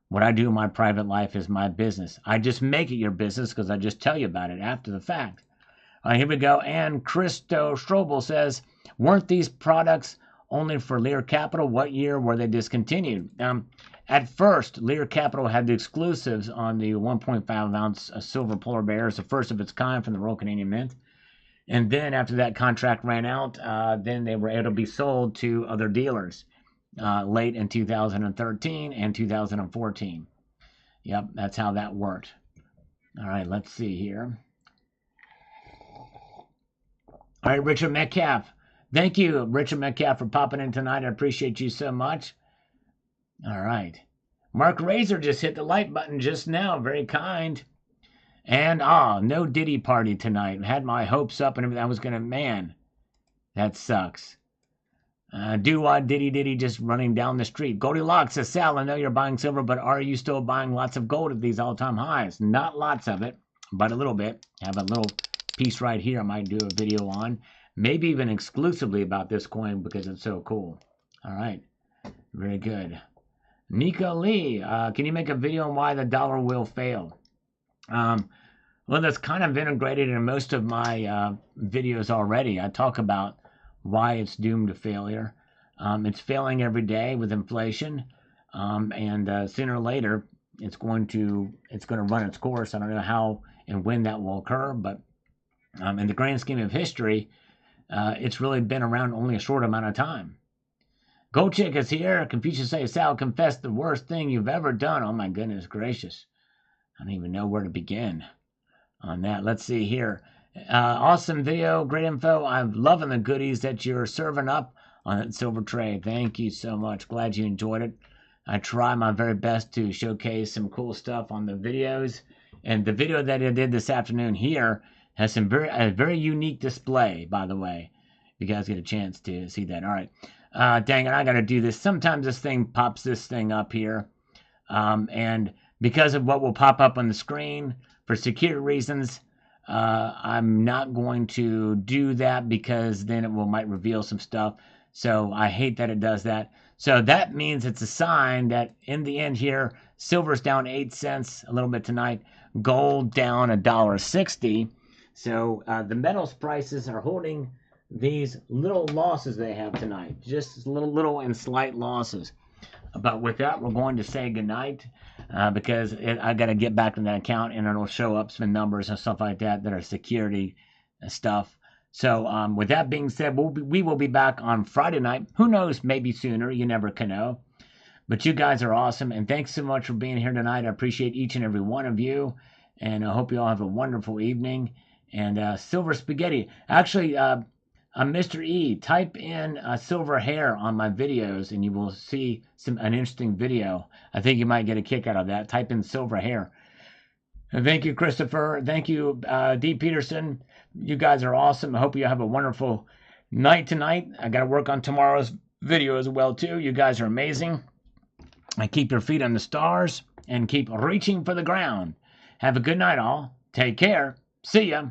A: what I do in my private life is my business. I just make it your business because I just tell you about it after the fact. Here we go. And Christo Strobel says, weren't these products only for Lear Capital? What year were they discontinued? At first, Lear Capital had the exclusives on the 1.5 ounce silver polar bears, the first of its kind from the Royal Canadian Mint. And then after that contract ran out, then they were able to be sold to other dealers late in 2013 and 2014. Yep, that's how that worked. All right, let's see here. All right, Richard Metcalf. Thank you, Richard Metcalf, for popping in tonight. I appreciate you so much. All right. Mark Razor just hit the like button just now. Very kind. And, no Diddy party tonight. Had my hopes up and everything. I was going to, man, that sucks. Diddy just running down the street. Goldilocks says, Sal, I know you're buying silver, but are you still buying lots of gold at these all-time highs? Not lots of it, but a little bit. Have a little piece right here I might do a video on. Maybe even exclusively about this coin because it's so cool. All right. Very good. Nika Lee, can you make a video on why the dollar will fail? Well, that's kind of integrated in most of my videos already. I talk about why it's doomed to failure. It's failing every day with inflation, and sooner or later it's going to run its course. I don't know how and when that will occur, but in the grand scheme of history, it's really been around only a short amount of time. Gold Chick is here. Confucius says, Sal, confess the worst thing you've ever done. Oh my goodness gracious. I don't even know where to begin on that. Let's see here. Awesome video, great info. I'm loving the goodies that you're serving up on that silver tray. Thank you so much. Glad you enjoyed it. I try my very best to showcase some cool stuff on the videos. And the video that I did this afternoon here has a very unique display, by the way. You guys get a chance to see that. All right. Dang it, I got to do this. Sometimes this thing pops this thing up here. And because of what will pop up on the screen, for security reasons, I'm not going to do that because then it might reveal some stuff. So I hate that it does that. So that means it's a sign that in the end here, silver's down 8 cents a little bit tonight. Gold down $1.60. So the metals prices are holding these little losses they have tonight. Just little and slight losses. But with that, we're going to say goodnight because I got to get back to that account and it'll show up some numbers and stuff like that that are security stuff. So with that being said, we will be back on Friday night. Who knows? Maybe sooner. You never can know. But you guys are awesome. And thanks so much for being here tonight. I appreciate each and every one of you. And I hope you all have a wonderful evening. And silver spaghetti. Actually, Mr. E, type in silver hair on my videos and you will see an interesting video. I think you might get a kick out of that. Type in silver hair. And thank you, Christopher. Thank you, D. Peterson. You guys are awesome. I hope you have a wonderful night tonight. I got to work on tomorrow's video as well, too. You guys are amazing. And keep your feet on the stars and keep reaching for the ground. Have a good night, all. Take care. See ya.